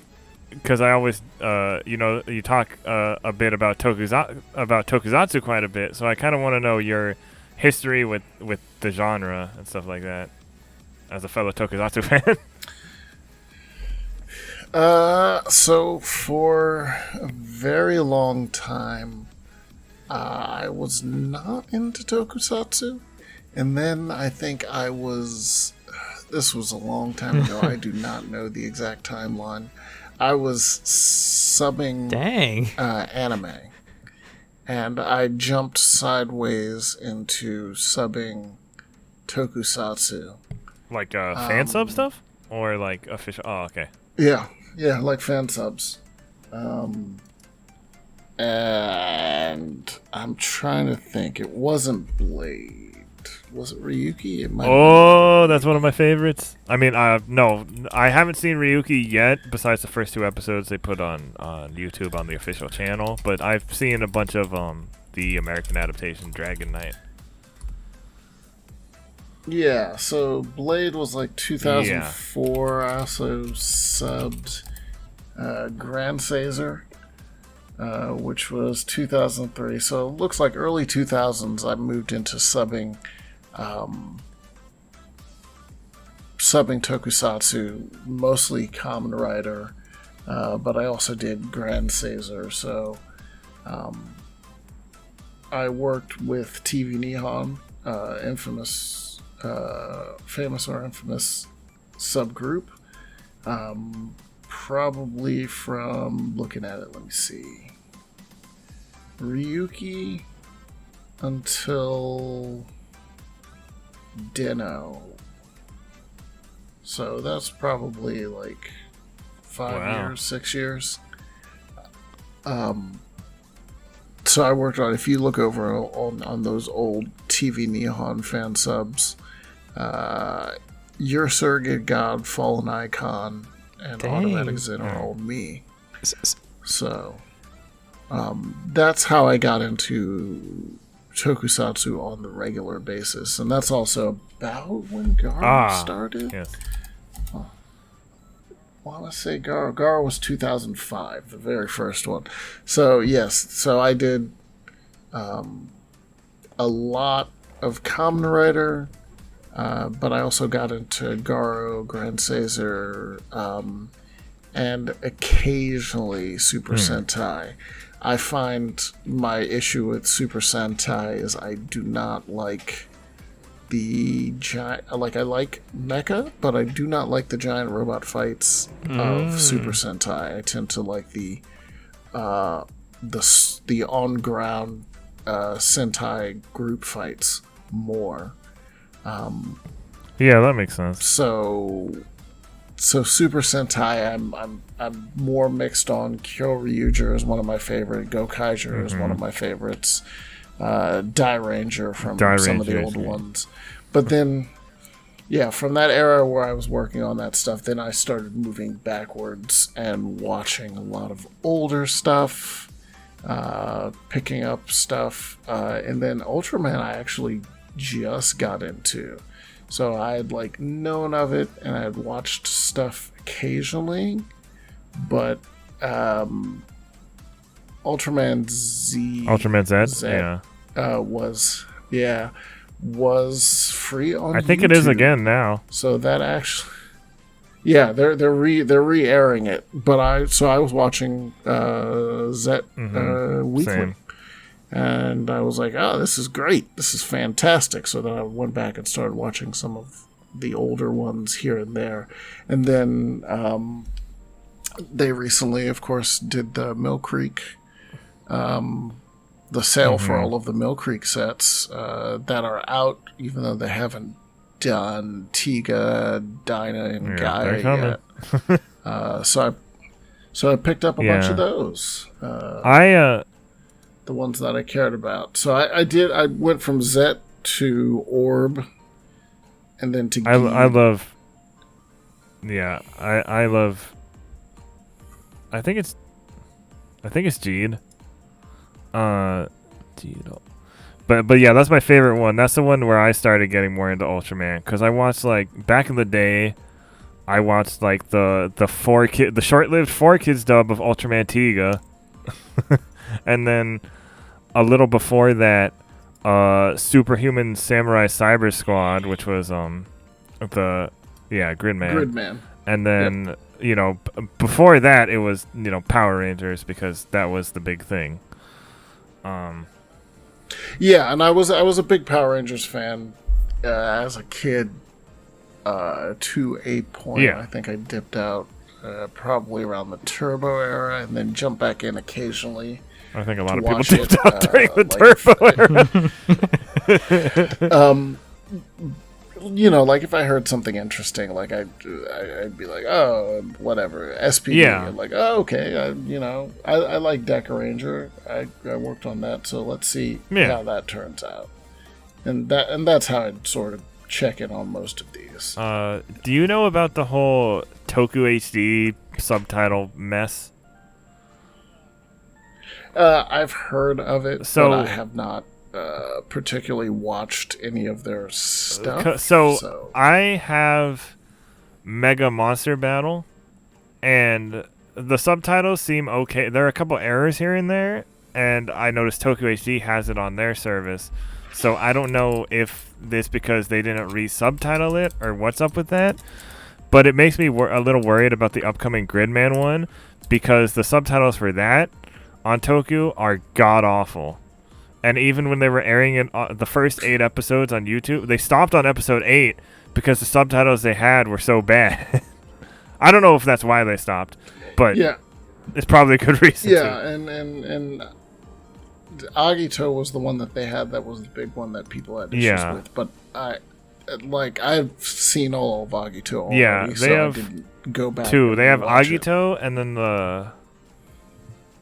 because I always you talk a bit about tokusatsu quite a bit, so I kind of want to know your history with the genre and stuff like that as a fellow tokusatsu fan. So for a very long time, I was not into tokusatsu, and then I think I was. This was a long time ago. I do not know the exact timeline. I was subbing anime, and I jumped sideways into subbing tokusatsu. Like fan sub stuff, or like official? Oh, okay. Yeah, like fan subs. And I'm trying to think. It wasn't Blade. Was it Ryuki? It might. Oh, that's one of my favorites. I mean, no, I haven't seen Ryuki yet. Besides the first 2 episodes they put on YouTube on the official channel, but I've seen a bunch of the American adaptation, Dragon Knight. Yeah, so Blade was like 2004. I also subbed Grand Caesar, which was 2003. So it looks like early 2000s I moved into subbing tokusatsu, mostly Kamen Rider, but I also did Grand Caesar. So I worked with TV Nihon, famous or infamous subgroup. Probably from, looking at it, let me see, Ryuki until Den-O. So that's probably like 5 years, 6 years. So I worked on, if you look over on those old TV Nihon fan subs, Your Surrogate God, Fallen Icon, and Dang. Automatic Zen are all me. So that's how I got into tokusatsu on the regular basis. And that's also about when Garo started. Yes. I want to say Garo was 2005, the very first one. So yes, so I did a lot of Kamen Rider, but I also got into Garo, Grand Caesar, and occasionally Super Sentai. I find my issue with Super Sentai is I do not like the giant. I like mecha, but I do not like the giant robot fights of Super Sentai. I tend to like the on ground Sentai group fights more. Yeah, that makes sense. So Super Sentai, I'm more mixed on. Kyoryuger is one of my favorite. Gokaiger is one of my favorites. Die Ranger from some of the old ones. But then, yeah, from that era where I was working on that stuff, then I started moving backwards and watching a lot of older stuff, picking up stuff, and then Ultraman I actually just got into. So I had like known of it and I had watched stuff occasionally, but Ultraman Z, yeah, was free on. I think YouTube. it is again now. So that actually, yeah, they're re-airing it. But I was watching Zet weekly. Same. And I was like, oh, this is great. This is fantastic. So then I went back and started watching some of the older ones here and there. And then they recently, of course, did the Mill Creek, the sale for all of the Mill Creek sets that are out, even though they haven't done Tiga, Dinah, and Gaia yet. So I picked up a bunch of those. The ones that I cared about. So I went from Zet to Orb, and then to Geed. I love. I think it's Geed. Geed. But yeah, that's my favorite one. That's the one where I started getting more into Ultraman, because I watched, like, back in the day, I watched like the short-lived 4Kids dub of Ultraman Tiga. And then a little before that, Superhuman Samurai Cyber Squad, which was Gridman. Gridman. And then before that it was Power Rangers, because that was the big thing. Yeah, and I was a big Power Rangers fan as a kid to a point. Yeah. I think I dipped out probably around the Turbo era, and then jumped back in occasionally. I think a lot of watch people dipped out during the Turbo era. Like if I heard something interesting, like I'd be like, oh, whatever, SPD. Yeah. I'm like, oh, okay. I like Deca Ranger. I worked on that, so let's see how that turns out. And that's how I'd sort of check in on most of these. Do you know about the whole Toku HD subtitle mess? I've heard of it, but I have not particularly watched any of their stuff. So I have Mega Monster Battle, and the subtitles seem okay. There are a couple errors here and there, and I noticed Tokyo HD has it on their service. So I don't know if this because they didn't re-subtitle it or what's up with that. But it makes me a little worried about the upcoming Gridman one because the subtitles for that on Tokyo are god-awful. And even when they were airing it, the first 8 episodes on YouTube, they stopped on episode 8 because the subtitles they had were so bad. I don't know if that's why they stopped, but it's probably a good reason. Yeah, and Agito was the one that they had that was the big one that people had issues with. But I've seen all of Agito already, yeah, they have I didn't go back 2. They have Agito, and then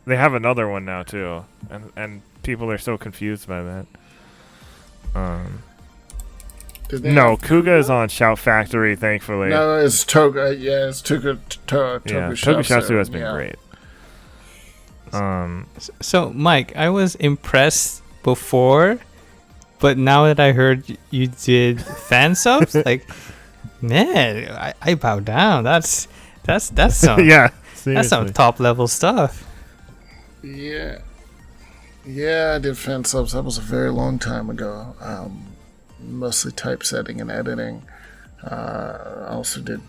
they have another one now too, and people are so confused by that. No, Kuga is on Shout Factory, thankfully. No, it's Toga. Yeah, it's Tokusatsu has been great. So, Mike, I was impressed before, but now that I heard you did fan subs, like, man, I bow down. That's some that's some top level stuff. Yeah, I did fan subs. That was a very long time ago. Mostly typesetting and editing. I also did.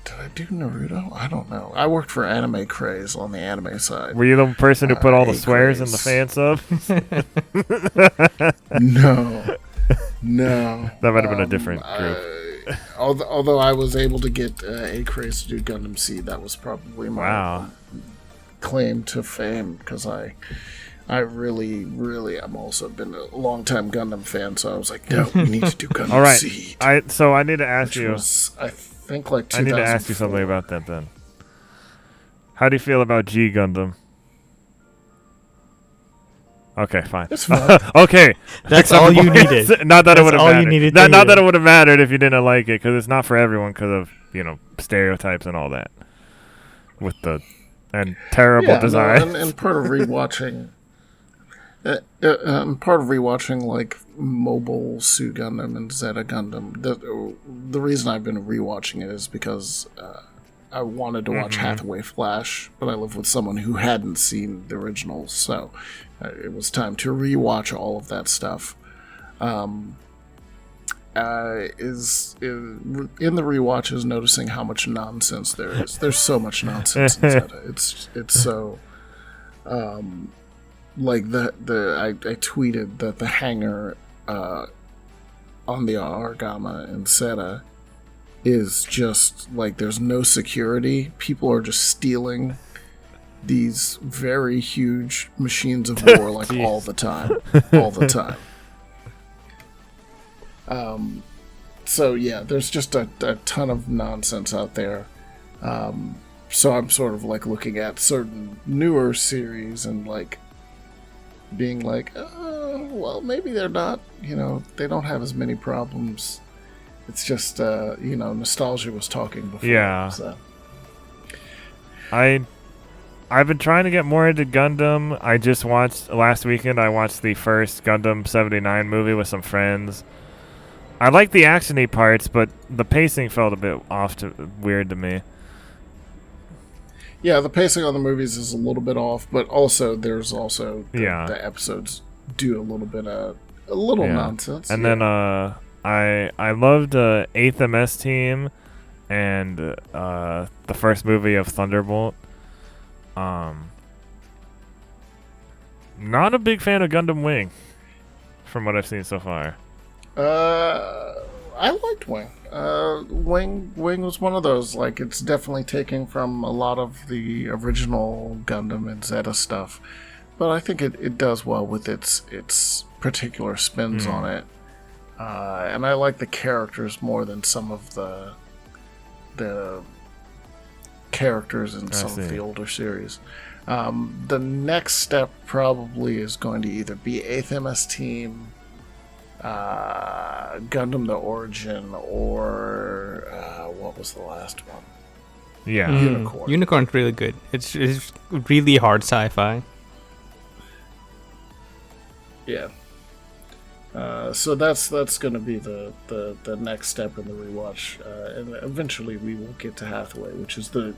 Did I do Naruto? I don't know. I worked for Anime Craze on the anime side. Were you the person who put all the swears in the fan sub? No. That might have been a different group. Although I was able to get A Craze to do Gundam Seed, that was probably my claim to fame because I really, I'm also been a long-time Gundam fan, so I was like, no, we need to do Gundam all right. Seed. So I need to ask you. I think like 2004. I need to ask you something about that then. How do you feel about G Gundam? Okay, fine. It's fine. Okay, that's all you needed. Not that it would have mattered. Not that it would have mattered if you didn't like it, because it's not for everyone because of stereotypes and all that. With the terrible design. And part of rewatching. Part of rewatching like Mobile Suit Gundam and Zeta Gundam. The reason I've been rewatching it is because I wanted to watch Hathaway Flash, but I live with someone who hadn't seen the originals, so it was time to rewatch all of that stuff. Is in the rewatch is noticing how much nonsense there is. There's so much nonsense in Zeta. It's so. Like I tweeted that the hangar on the Argama in Zeta is just like there's no security. People are just stealing these very huge machines of war like all the time. So yeah, there's just a ton of nonsense out there. So I'm sort of like looking at certain newer series and like being like, well, maybe they're not, they don't have as many problems. It's just, nostalgia was talking before. Yeah. So. I've been trying to get more into Gundam. I just last weekend, I watched the first Gundam 79 movie with some friends. I like the action-y parts, but the pacing felt a bit weird to me. Yeah, the pacing on the movies is a little bit off, but also there's also the episodes do a little bit nonsense. And then I loved 8th MS Team and the first movie of Thunderbolt. Not a big fan of Gundam Wing, from what I've seen so far. I liked Wing. Wing was one of those, like, it's definitely taking from a lot of the original Gundam and Zeta stuff, but I think it does well with its particular spins on it. And I like the characters more than some of the characters in some of the older series. The next step probably is going to either be 8th MS Team, Gundam the Origin, or what was the last one? Yeah, Unicorn. Unicorn's really good. It's really hard sci-fi. Yeah. So that's going to be the next step in the rewatch, and eventually we will get to Hathaway, which is the,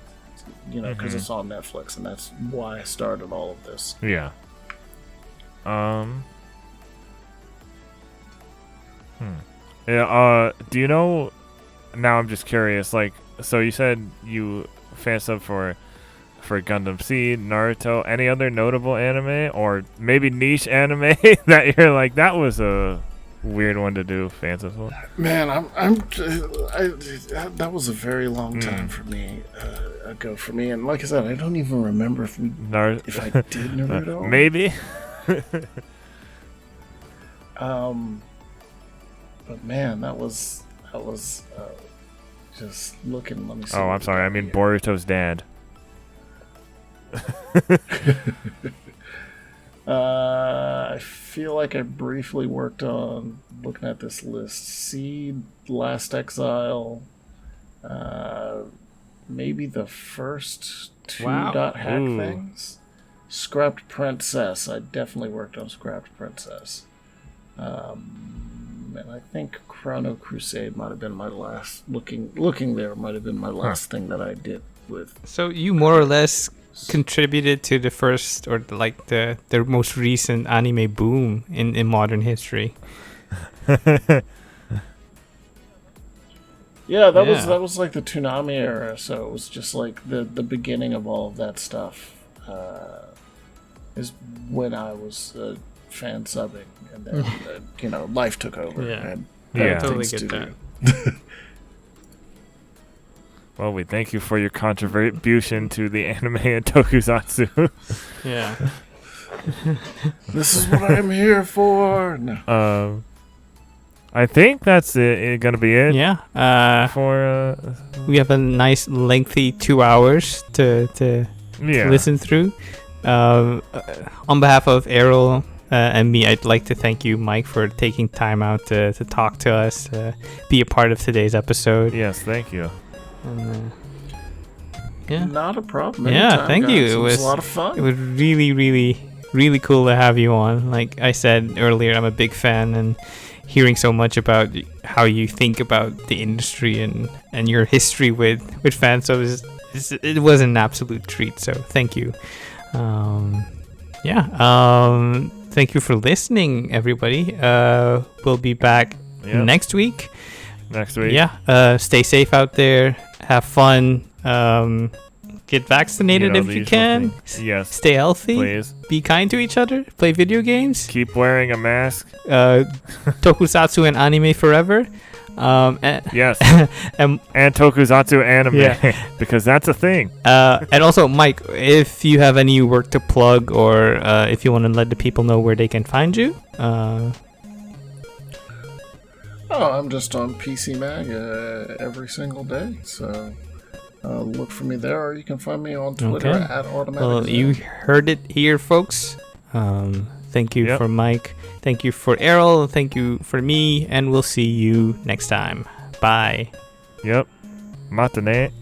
because it's on Netflix, and that's why I started all of this. Yeah. Yeah. Do you know? Now I'm just curious. Like, so you said you fan sub for Gundam Seed, Naruto, any other notable anime or maybe niche anime that you're like, that was a weird one to do fans of? Man, that was a very long time for me ago for me, and like I said, I don't even remember if I did Naruto. Maybe. But man, that was just looking. Let me see. Oh, I'm sorry. I mean Boruto's dad. I feel like I briefly worked on, looking at this list, Seed, Last Exile, maybe the first two hack things. Scrapped Princess. I definitely worked on Scrapped Princess. And I think Chrono Crusade might have been my last, looking there, might have been my last thing that I did with. So you more or less contributed to the first, or the most recent anime boom in modern history. Yeah, that was like the Toonami era, so it was just like the beginning of all of that stuff. Is when I was fan subbing, and then life took over. Yeah, and I totally get that. Well, we thank you for your contribution to the anime and tokusatsu. Yeah. This is what I'm here for. No. I think that's gonna be it. Yeah. For we have a nice lengthy 2 hours to listen through. On behalf of Erroll and me, I'd like to thank you, Mike, for taking time out to talk to us, be a part of today's episode. Yes, thank you. And, yeah. Not a problem. Yeah, thank guys. you. It was a lot of fun. It was really, really, really cool to have you on. Like I said earlier, I'm a big fan, and hearing so much about how you think about the industry and your history with fans, so it was an absolute treat. So thank you. Thank you for listening, everybody. We'll be back next week. Yeah. Stay safe out there. Have fun. Get vaccinated if you can. Yes. Stay healthy. Please. Be kind to each other. Play video games. Keep wearing a mask. Tokusatsu and anime forever. Yes. and tokusatsu anime, because that's a thing. And also, Mike, if you have any work to plug, or if you want to let the people know where they can find you. I'm just on PC Mag every single day, so look for me there, or you can find me on Twitter at Automatic. Well, you heard it here, folks. Thank you for Mike. Thank you for Erroll. Thank you for me, and we'll see you next time. Bye. Yep. Matane.